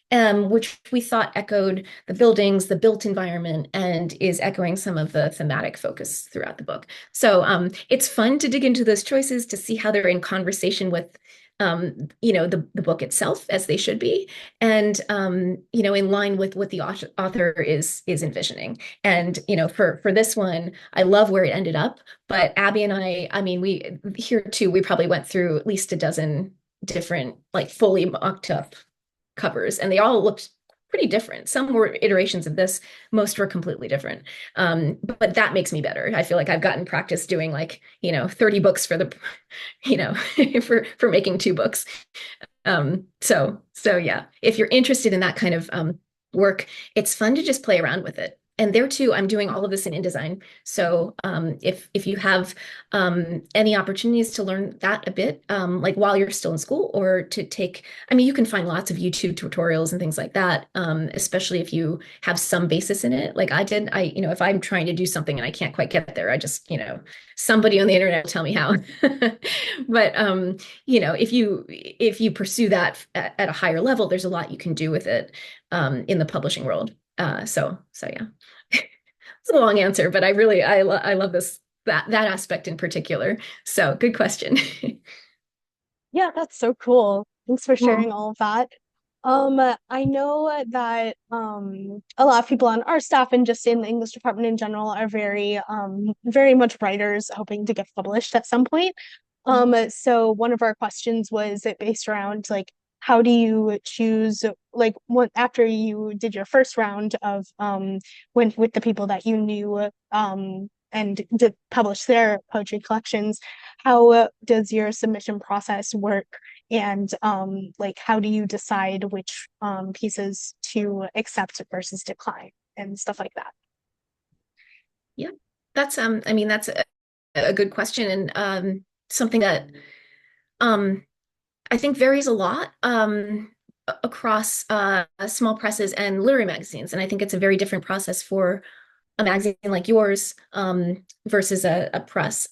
which we thought echoed the buildings, the built environment, and is echoing some of the thematic focus throughout the book. So it's fun to dig into those choices to see how they're in conversation with the book itself, as they should be, and in line with what the author is envisioning. And for this one, I love where it ended up. But Abby and I mean, we probably went through at least a dozen different, like, fully mocked up covers, and they all looked pretty different. Some were iterations of this, most were completely different. But that makes me better. I feel like I've gotten practice doing 30 books for the, for making 2 books. So yeah, if you're interested in that kind of work, it's fun to just play around with it. And there too, I'm doing all of this in InDesign. So if you have any opportunities to learn that a bit, like while you're still in school, or to take, I mean, you can find lots of YouTube tutorials and things like that, especially if you have some basis in it. Like I did, if I'm trying to do something and I can't quite get there, I just, somebody on the internet will tell me how. But if you pursue that at a higher level, there's a lot you can do with it in the publishing world. So yeah. It's a long answer, but I love that aspect in particular. So good question. Yeah, that's so cool. Thanks for Hmm. sharing all of that. I know that a lot of people on our staff and just in the English department in general are very much writers hoping to get published at some point. So one of our questions was based around like how do you choose like what after you did your first round of when with the people that you knew and did publish their poetry collections, how does your submission process work? And like how do you decide which pieces to accept versus decline and stuff like that? Yeah, that's a good question, and something that um I think varies a lot across small presses and literary magazines. And I think it's a very different process for a magazine like yours versus a press.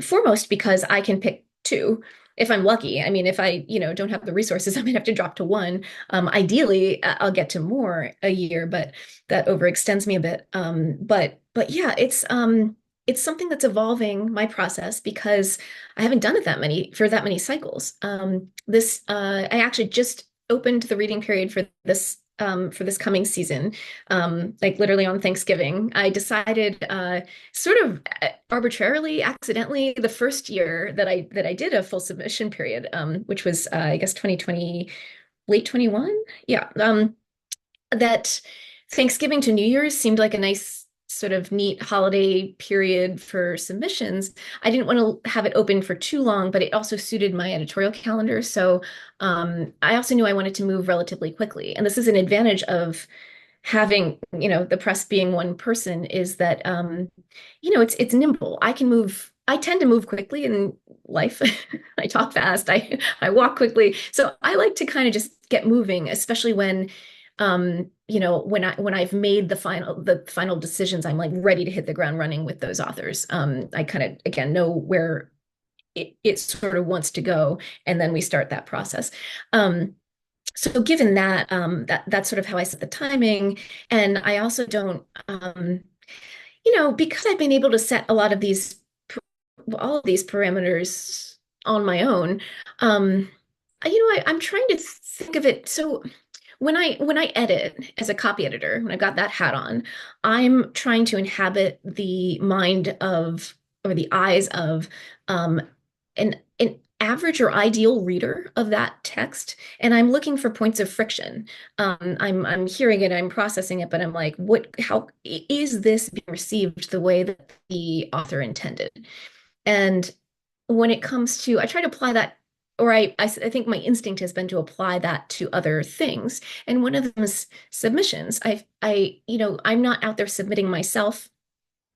Foremost, because I can pick two if I'm lucky. I mean, if I, don't have the resources, I might have to drop to one. Ideally, I'll get to more a year, but that overextends me a bit. But yeah, it's something that's evolving my process because I haven't done it that many cycles. I actually just opened the reading period for this coming season, like literally on Thanksgiving. I decided, sort of arbitrarily, accidentally, the first year that I did a full submission period, which was I guess 2020, late 21, yeah, that Thanksgiving to New Year's seemed like a nice sort of neat holiday period for submissions. I didn't want to have it open for too long, but it also suited my editorial calendar. So I also knew I wanted to move relatively quickly. And this is an advantage of having, the press being one person, is that it's nimble. I tend to move quickly in life. I talk fast, I walk quickly. So I like to kind of just get moving, especially when I've made the final decisions, I'm like ready to hit the ground running with those authors. I kind of again know where it sort of wants to go, and then we start that process. So given that's sort of how I set the timing. And I also don't because I've been able to set all of these parameters on my own. I'm trying to think of it. So when I edit as a copy editor, when I got that hat on, I'm trying to inhabit the mind of, or the eyes of, an average or ideal reader of that text, and I'm looking for points of friction. I'm hearing it, I'm processing it, but I'm like, how is this being received the way that the author intended? And when it comes to, I try to apply that, or I think my instinct has been to apply that to other things. And one of them is submissions. I'm not out there submitting myself,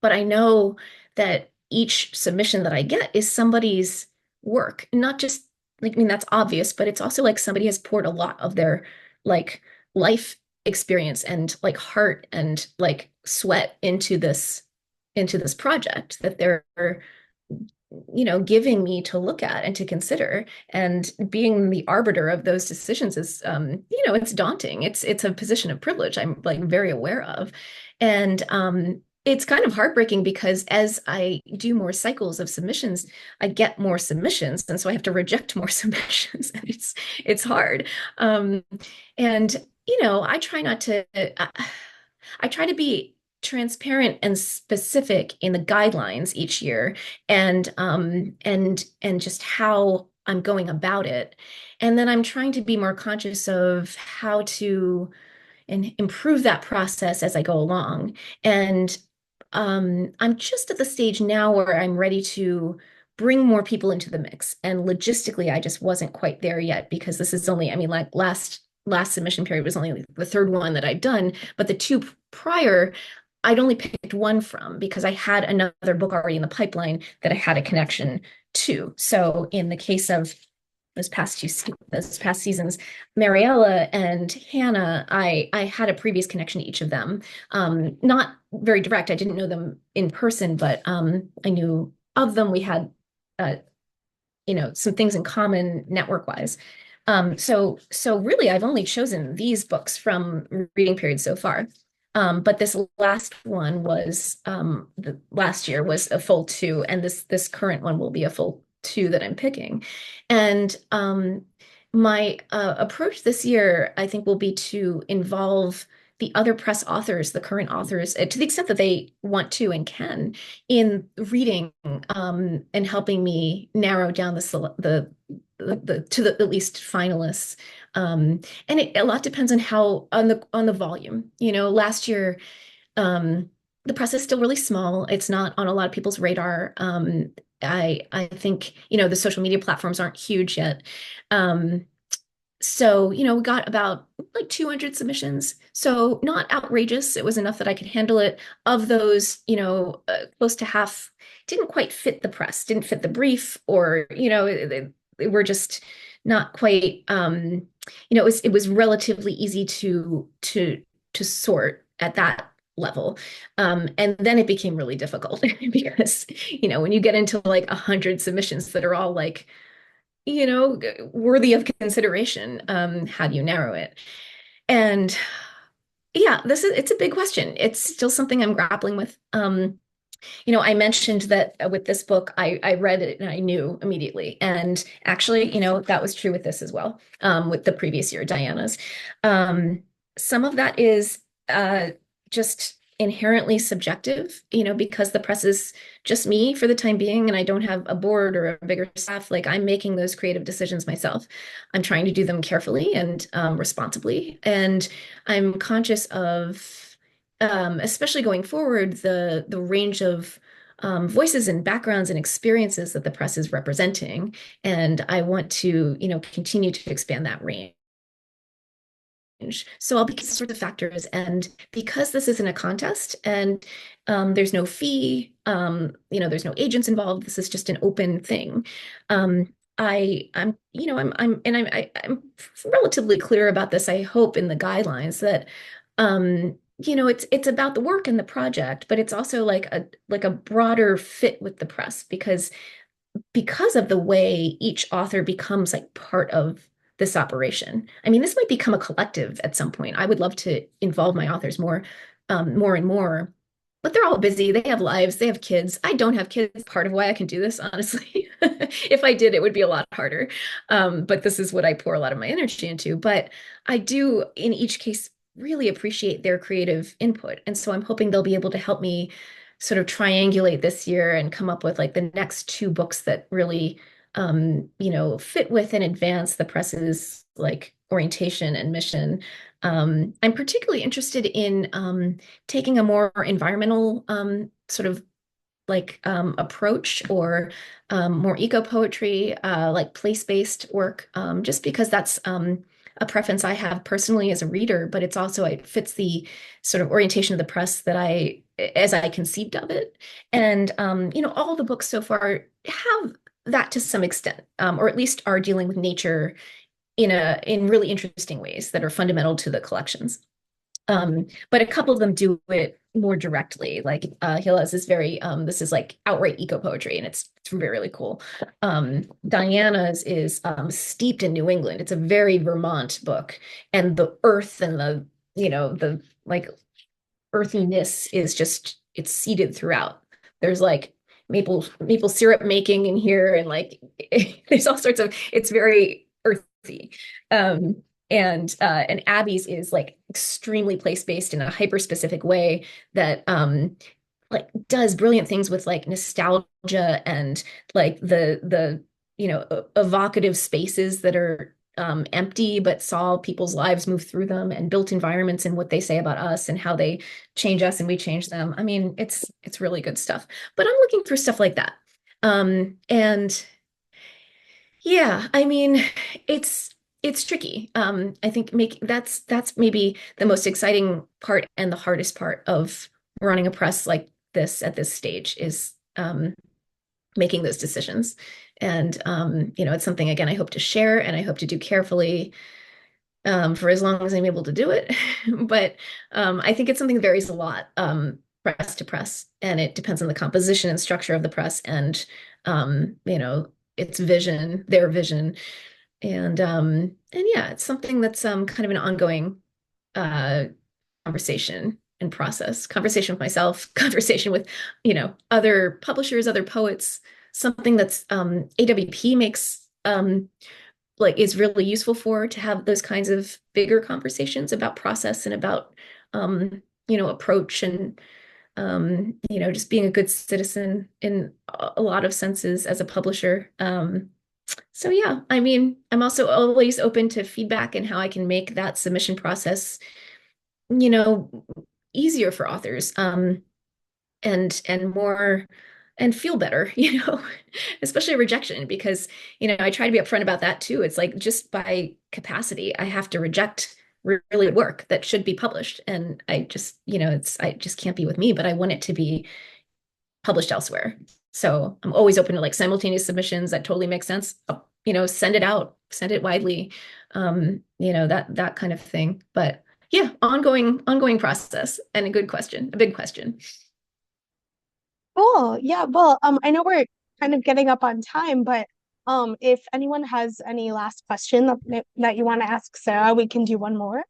but I know that each submission that I get is somebody's work. Not just like, I mean, that's obvious, but it's also like somebody has poured a lot of their like life experience and like heart and like sweat into this project that they're giving me to look at and to consider. And being the arbiter of those decisions is, it's daunting. It's a position of privilege I'm like very aware of. And it's kind of heartbreaking because as I do more cycles of submissions, I get more submissions. And so I have to reject more submissions. And it's hard. Um, and, I try not to, I try to be transparent and specific in the guidelines each year, and just how I'm going about it. And then I'm trying to be more conscious of how to improve that process as I go along. And I'm just at the stage now where I'm ready to bring more people into the mix. And logistically, I just wasn't quite there yet because this is only, I mean, like last submission period was only the third one that I'd done, but the two prior, I'd only picked one from because I had another book already in the pipeline that I had a connection to. So in the case of those past seasons, Mariella and Hannah, I had a previous connection to each of them. Not very direct. I didn't know them in person, but I knew of them. We had uh, some things in common network wise. So really, I've only chosen these books from reading period so far. But this last one was the last year was a full two, and this current one will be a full two that I'm picking. And my approach this year, I think, will be to involve the other press authors, the current authors, to the extent that they want to and can, in reading and helping me narrow down the to the at least finalists. And a lot depends on how on the volume. Last year the press is still really small. It's not on a lot of people's radar. I think the social media platforms aren't huge yet. So, we got about like 200 submissions. So not outrageous. It was enough that I could handle it. Of those, close to half didn't quite fit the press, didn't fit the brief, or, they were just not quite, it was relatively easy to sort at that level. And then it became really difficult because, when you get into like 100 submissions that are all like, worthy of consideration. How do you narrow it? And yeah, it's a big question. It's still something I'm grappling with. I mentioned that with this book, I read it and I knew immediately. And actually, that was true with this as well, with the previous year, Diana's. Um, some of that is just inherently subjective, because the press is just me for the time being, and I don't have a board or a bigger staff. Like, I'm making those creative decisions myself. I'm trying to do them carefully and responsibly. And I'm conscious of especially going forward, the range of voices and backgrounds and experiences that the press is representing. And I want to, continue to expand that range. So I'll be considering sorts of factors. And because this isn't a contest and there's no fee, there's no agents involved, this is just an open thing. I'm relatively clear about this, I hope, in the guidelines that it's about the work and the project, but it's also like a broader fit with the press because of the way each author becomes like part of this operation. I mean, this might become a collective at some point. I would love to involve my authors more and more, but they're all busy. They have lives, they have kids. I don't have kids. Part of why I can do this, honestly. If I did, it would be a lot harder. But this is what I pour a lot of my energy into. But I do, in each case, really appreciate their creative input. And so I'm hoping they'll be able to help me sort of triangulate this year and come up with like the next two books that really fit with and advance the press's like orientation and mission. I'm particularly interested in taking a more environmental sort of like approach, or more eco poetry, like place-based work, just because that's a preference I have personally as a reader, but it fits the sort of orientation of the press as I conceived of it. And all the books so far have that to some extent, or at least are dealing with nature in really interesting ways that are fundamental to the collections. But a couple of them do it more directly. Like Hila's is this is like outright eco poetry, and it's really, really cool. Diana's is steeped in New England. It's a very Vermont book, and the earth and the like earthiness is just it's seeded throughout. There's like maple syrup making in here, and like there's all sorts of it's very earthy. And Abby's is like extremely place-based in a hyper-specific way that like does brilliant things with like nostalgia and like the evocative spaces that are empty but saw people's lives move through them, and built environments and what they say about us and how they change us and we change them. I mean, it's really good stuff. But I'm looking for stuff like that. And yeah, I mean, it's it's tricky. I think that's maybe the most exciting part and the hardest part of running a press like this at this stage is making those decisions. And it's something again I hope to share and I hope to do carefully for as long as I'm able to do it. But I think it's something that varies a lot, press to press, and it depends on the composition and structure of the press and its vision, their vision. And yeah, it's something that's kind of an ongoing uh conversation and process, conversation with myself, conversation with, other publishers, other poets, something that's AWP makes like is really useful for to have those kinds of bigger conversations about process and about approach and just being a good citizen in a lot of senses as a publisher. So yeah, I mean, I'm also always open to feedback and how I can make that submission process, you know, easier for authors, and more and feel better, especially rejection, because, I try to be upfront about that too. It's like just by capacity, I have to reject really work that should be published. And I just, I just can't be with me, but I want it to be published elsewhere. So I'm always open to like simultaneous submissions that totally make sense. Send it out, send it widely, that kind of thing. But yeah, ongoing process and a good question, a big question. Cool. Yeah. Well, I know we're kind of getting up on time, but if anyone has any last question that you want to ask Sarah, we can do one more.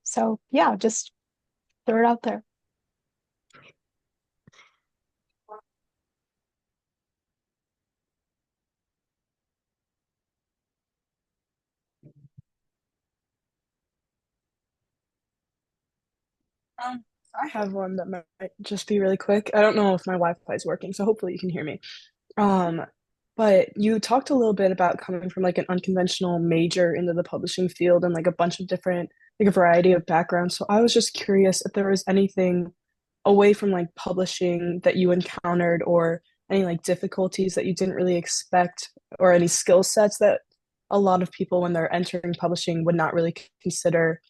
So yeah, just throw it out there. Um, I have one that might just be really quick. I don't know if my Wi-Fi is working, so hopefully you can hear me. Um, but you talked a little bit about coming from like an unconventional major into the publishing field and like a bunch of different, like a variety of backgrounds. So I was just curious if there was anything away from like publishing that you encountered or any like difficulties that you didn't really expect or any skill sets that a lot of people when they're entering publishing would not really consider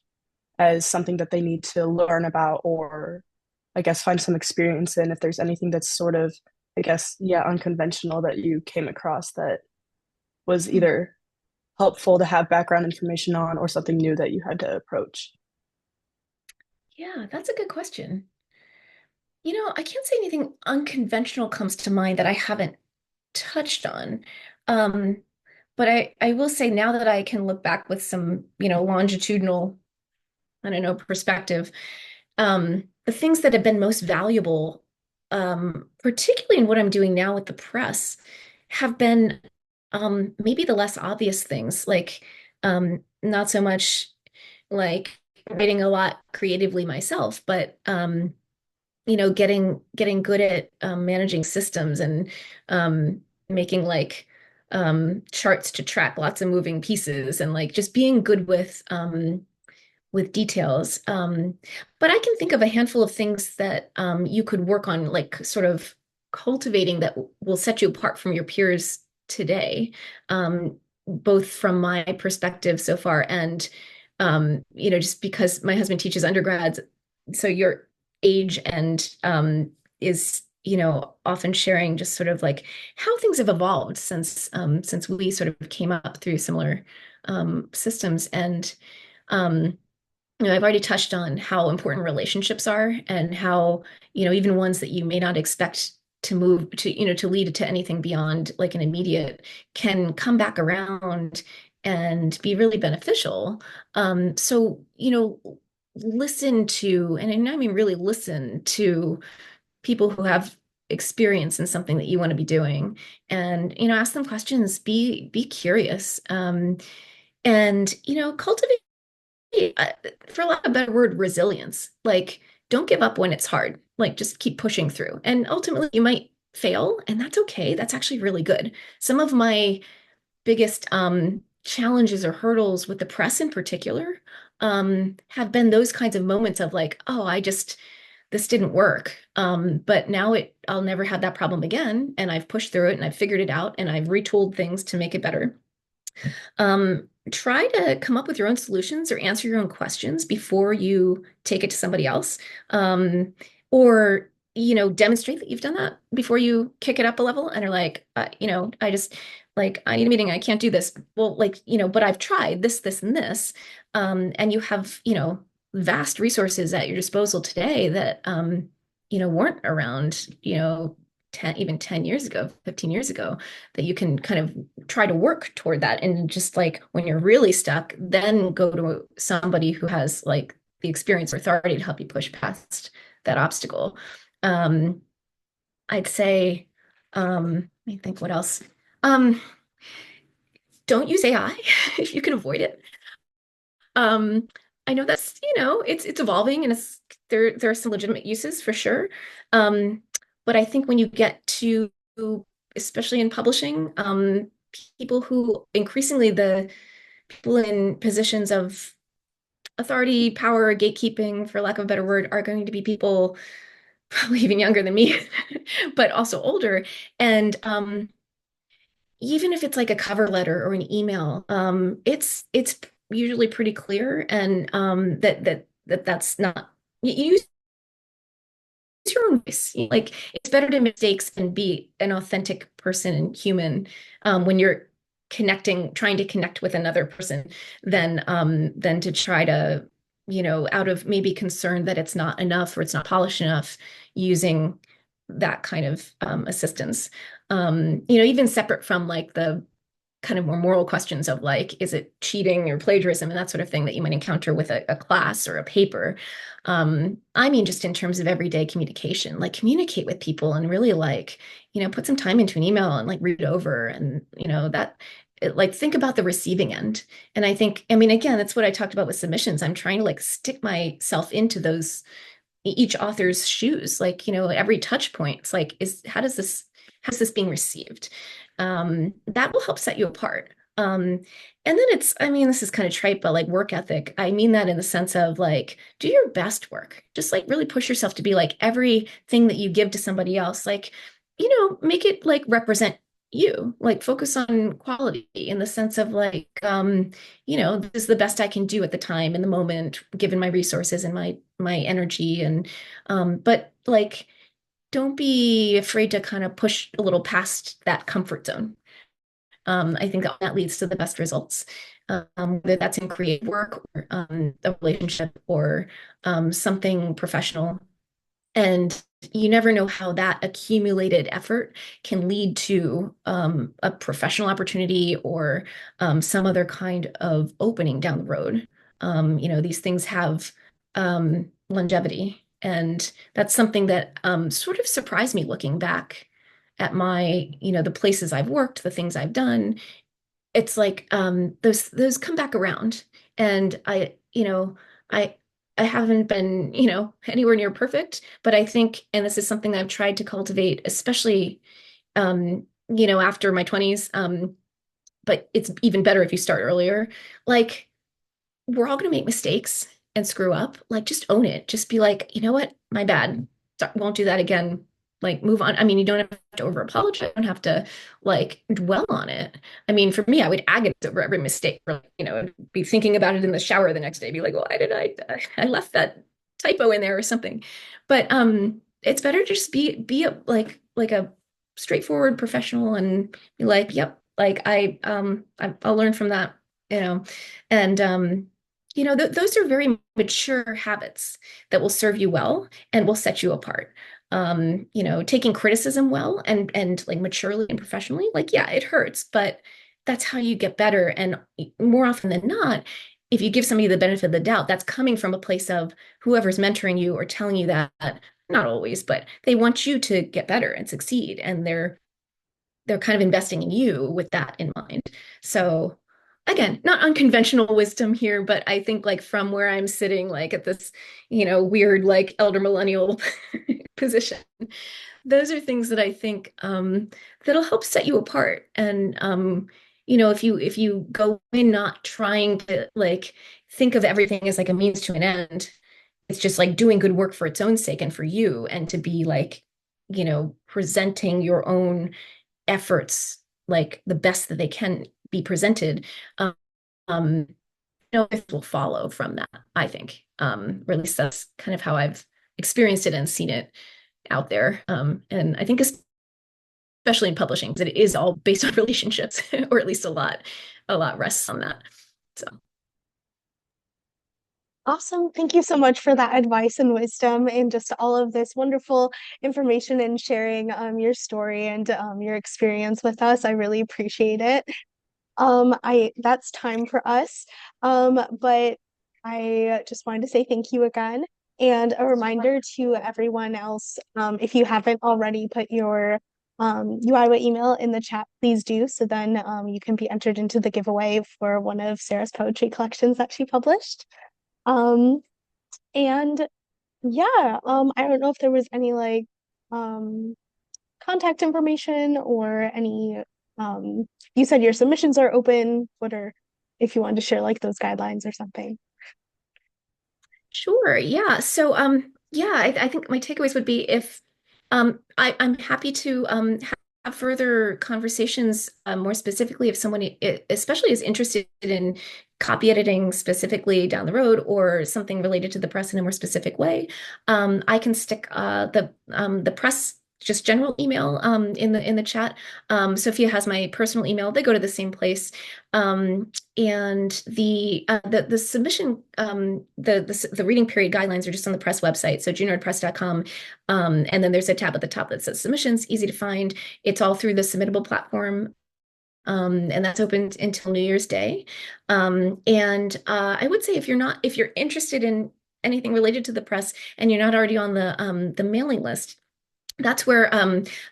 as something that they need to learn about or I guess find some experience in if there's anything that's sort of I guess yeah unconventional that you came across that was either helpful to have background information on or something new that you had to approach. Yeah, that's a good question. I can't say anything unconventional comes to mind that I haven't touched on. Um, but I will say now that I can look back with some, longitudinal, I don't know, perspective, the things that have been most valuable, particularly in what I'm doing now with the press, have been maybe the less obvious things, like not so much like writing a lot creatively myself, but getting good at managing systems and making like charts to track lots of moving pieces and like just being good with details. But I can think of a handful of things that you could work on, like sort of cultivating that will set you apart from your peers today, both from my perspective so far and, just because my husband teaches undergrads, so your age and is, often sharing just sort of like how things have evolved since we sort of came up through similar systems. And um, I've already touched on how important relationships are and how, even ones that you may not expect to move to, to lead to anything beyond like an immediate can come back around and be really beneficial. So, listen to, and I mean really listen to people who have experience in something that you want to be doing and, ask them questions, be curious. And, cultivate uh, for lack of a better word, resilience. Like, don't give up when it's hard. Like, just keep pushing through. And ultimately, you might fail, and that's okay. That's actually really good. Some of my biggest challenges or hurdles with the press in particular have been those kinds of moments of like, oh, this didn't work. But now I'll never have that problem again. And I've pushed through it and I've figured it out and I've retooled things to make it better. try to come up with your own solutions or answer your own questions before you take it to somebody else. Or, demonstrate that you've done that before you kick it up a level and are like, I just like, I need a meeting. I can't do this. Well, like, but I've tried this, this, and this. And you have, vast resources at your disposal today that, weren't around, 10 years ago, 15 years ago, that you can kind of try to work toward that. And just like when you're really stuck, then go to somebody who has like the experience or authority to help you push past that obstacle. Um, I'd say, let me think what else. Um, don't use AI if you can avoid it. Um, I know that's, it's evolving and there are some legitimate uses for sure. Um, but I think when you get to, especially in publishing, people who increasingly the people in positions of authority, power, gatekeeping, for lack of a better word, are going to be people probably even younger than me, but also older. And even if it's like a cover letter or an email, it's usually pretty clear, and that's not you use your own voice. Like it's better to make mistakes and be an authentic person and human when you're trying to connect with another person than to try to, out of maybe concern that it's not enough or it's not polished enough, using that kind of assistance. Even separate from like the kind of more moral questions of like, is it cheating or plagiarism and that sort of thing that you might encounter with a class or a paper. I mean, just in terms of everyday communication, like communicate with people and really like, put some time into an email and like read it over and, like think about the receiving end. And I mean, again, that's what I talked about with submissions. I'm trying to like stick myself into each author's shoes, like, every touch point. It's like, how's this being received? That will help set you apart. And then I mean, this is kind of trite, but like work ethic, I mean that in the sense of like, do your best work. Just like really push yourself to be like everything that you give to somebody else, like, make it like represent you, like focus on quality in the sense of like, this is the best I can do at the time in the moment, given my resources and my energy. And, but like, don't be afraid to kind of push a little past that comfort zone. I think that leads to the best results, whether that's in creative work or a relationship or something professional. And you never know how that accumulated effort can lead to a professional opportunity or some other kind of opening down the road. These things have longevity. And that's something that sort of surprised me looking back at the places I've worked, the things I've done. It's like those come back around. And I I haven't been, anywhere near perfect, but I think, and this is something that I've tried to cultivate, especially after my 20s, but it's even better if you start earlier. Like we're all going to make mistakes and screw up. Like, just own it. Just be like, you know what? My bad. Won't do that again. Like, move on. I mean, you don't have to over apologize. You don't have to like dwell on it. I mean, for me, I would agonize over every mistake. Or, be thinking about it in the shower the next day. Be like, why did I left that typo in there or something? But it's better to just be like a straightforward professional and be like, yep, like I'll learn from that, you know, and those are very mature habits that will serve you well and will set you apart. Taking criticism well and like maturely and professionally, like, yeah, it hurts, but that's how you get better. And more often than not, if you give somebody the benefit of the doubt, that's coming from a place of whoever's mentoring you or telling you that, not always, but they want you to get better and succeed. And they're kind of investing in you with that in mind. So again, not unconventional wisdom here, but I think like from where I'm sitting, like at this, weird like elder millennial position, those are things that I think that'll help set you apart. And if you go in not trying to like think of everything as like a means to an end, it's just like doing good work for its own sake and for you, and to be like, presenting your own efforts like the best that they can be presented. know if it will follow from that, I think. Or at least that's kind of how I've experienced it and seen it out there. And I think especially in publishing, that it is all based on relationships, or at least a lot rests on that. So Awesome. Thank you so much for that advice and wisdom and just all of this wonderful information and sharing your story and your experience with us. I really appreciate it. I that's time for us. But I just wanted to say thank you again. And a reminder to everyone else, if you haven't already put your UIWA email in the chat, please do. So then you can be entered into the giveaway for one of Sarah's poetry collections that she published. Um, and yeah, I don't know if there was any like um contact information or any you said your submissions are open. What are if you wanted to share like those guidelines or something? sure, yeah. So yeah, I think my takeaways would be if I'm happy to have further conversations more specifically if someone especially is interested in copy editing specifically down the road or something related to the press in a more specific way. I can stick the press just general email in the chat. Sophia has my personal email. They go to the same place. And the submission the reading period guidelines are just on the press website, so juniorpress.com. And then there's a tab at the top that says submissions, easy to find. It's all through the submittable platform. And that's open until New Year's Day. And I would say if you're interested in anything related to the press and you're not already on the mailing list, that's where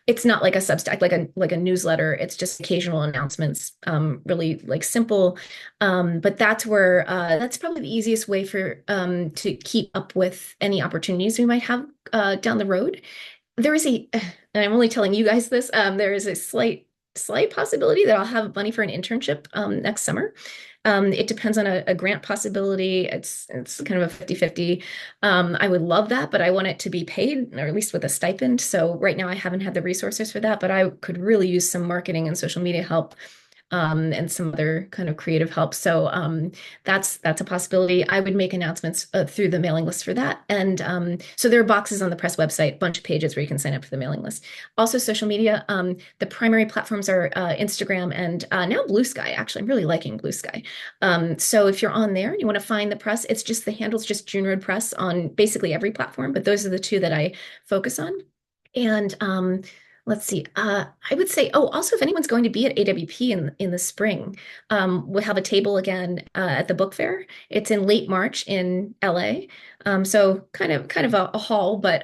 it's not like a Substack, like a newsletter. It's just occasional announcements, really like simple. But that's where that's probably the easiest way for to keep up with any opportunities we might have down the road. There is and I'm only telling you guys this, there is a slight possibility that I'll have money for an internship next summer. It depends on a grant possibility. It's kind of a 50-50. I would love that, but I want it to be paid, or at least with a stipend. So right now I haven't had the resources for that, but I could really use some marketing and social media help, and some other kind of creative help. So that's a possibility. I would make announcements through the mailing list for that. And so there are boxes on the press website, bunch of pages where you can sign up for the mailing list. Also, social media. The primary platforms are Instagram and now Blue Sky. Actually, I'm really liking Blue Sky. So if you're on there and you want to find the press, it's just the handle's just June Road Press on basically every platform, but those are the two that I focus on. And let's see. I would say, oh, also if anyone's going to be at AWP in the spring, we'll have a table again at the book fair. It's in late March in LA. So kind of a haul, but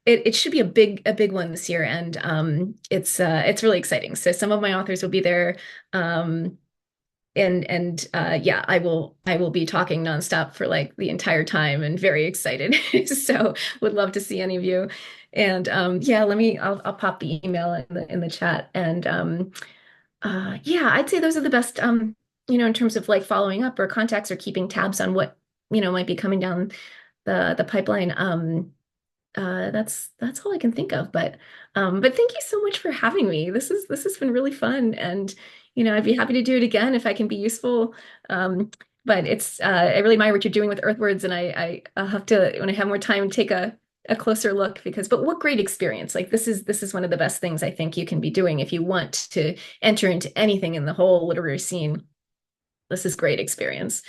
it should be a big one this year, and it's really exciting. So some of my authors will be there. And yeah, I will be talking nonstop for like the entire time and very excited. So would love to see any of you. And yeah, I'll pop the email in the chat. And yeah, I'd say those are the best in terms of like following up or contacts or keeping tabs on what, might be coming down the pipeline. That's all I can think of. But thank you so much for having me. This has been really fun, and I'd be happy to do it again if I can be useful. But it's I really admire what you're doing with earthwords, and I'll have to, when I have more time, take a closer look, but what great experience. Like this is one of the best things I think you can be doing if you want to enter into anything in the whole literary scene. This is great experience.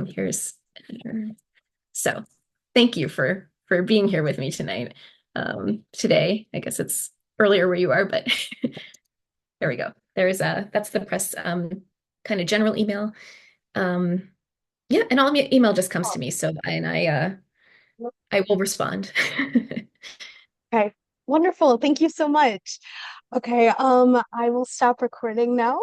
Here's so thank you for being here with me tonight. Today, I guess it's earlier where you are, but there we go. That's the press kind of general email. Yeah, and all email just comes to me, so I will respond. Okay, wonderful. Thank you so much. Okay, I will stop recording now.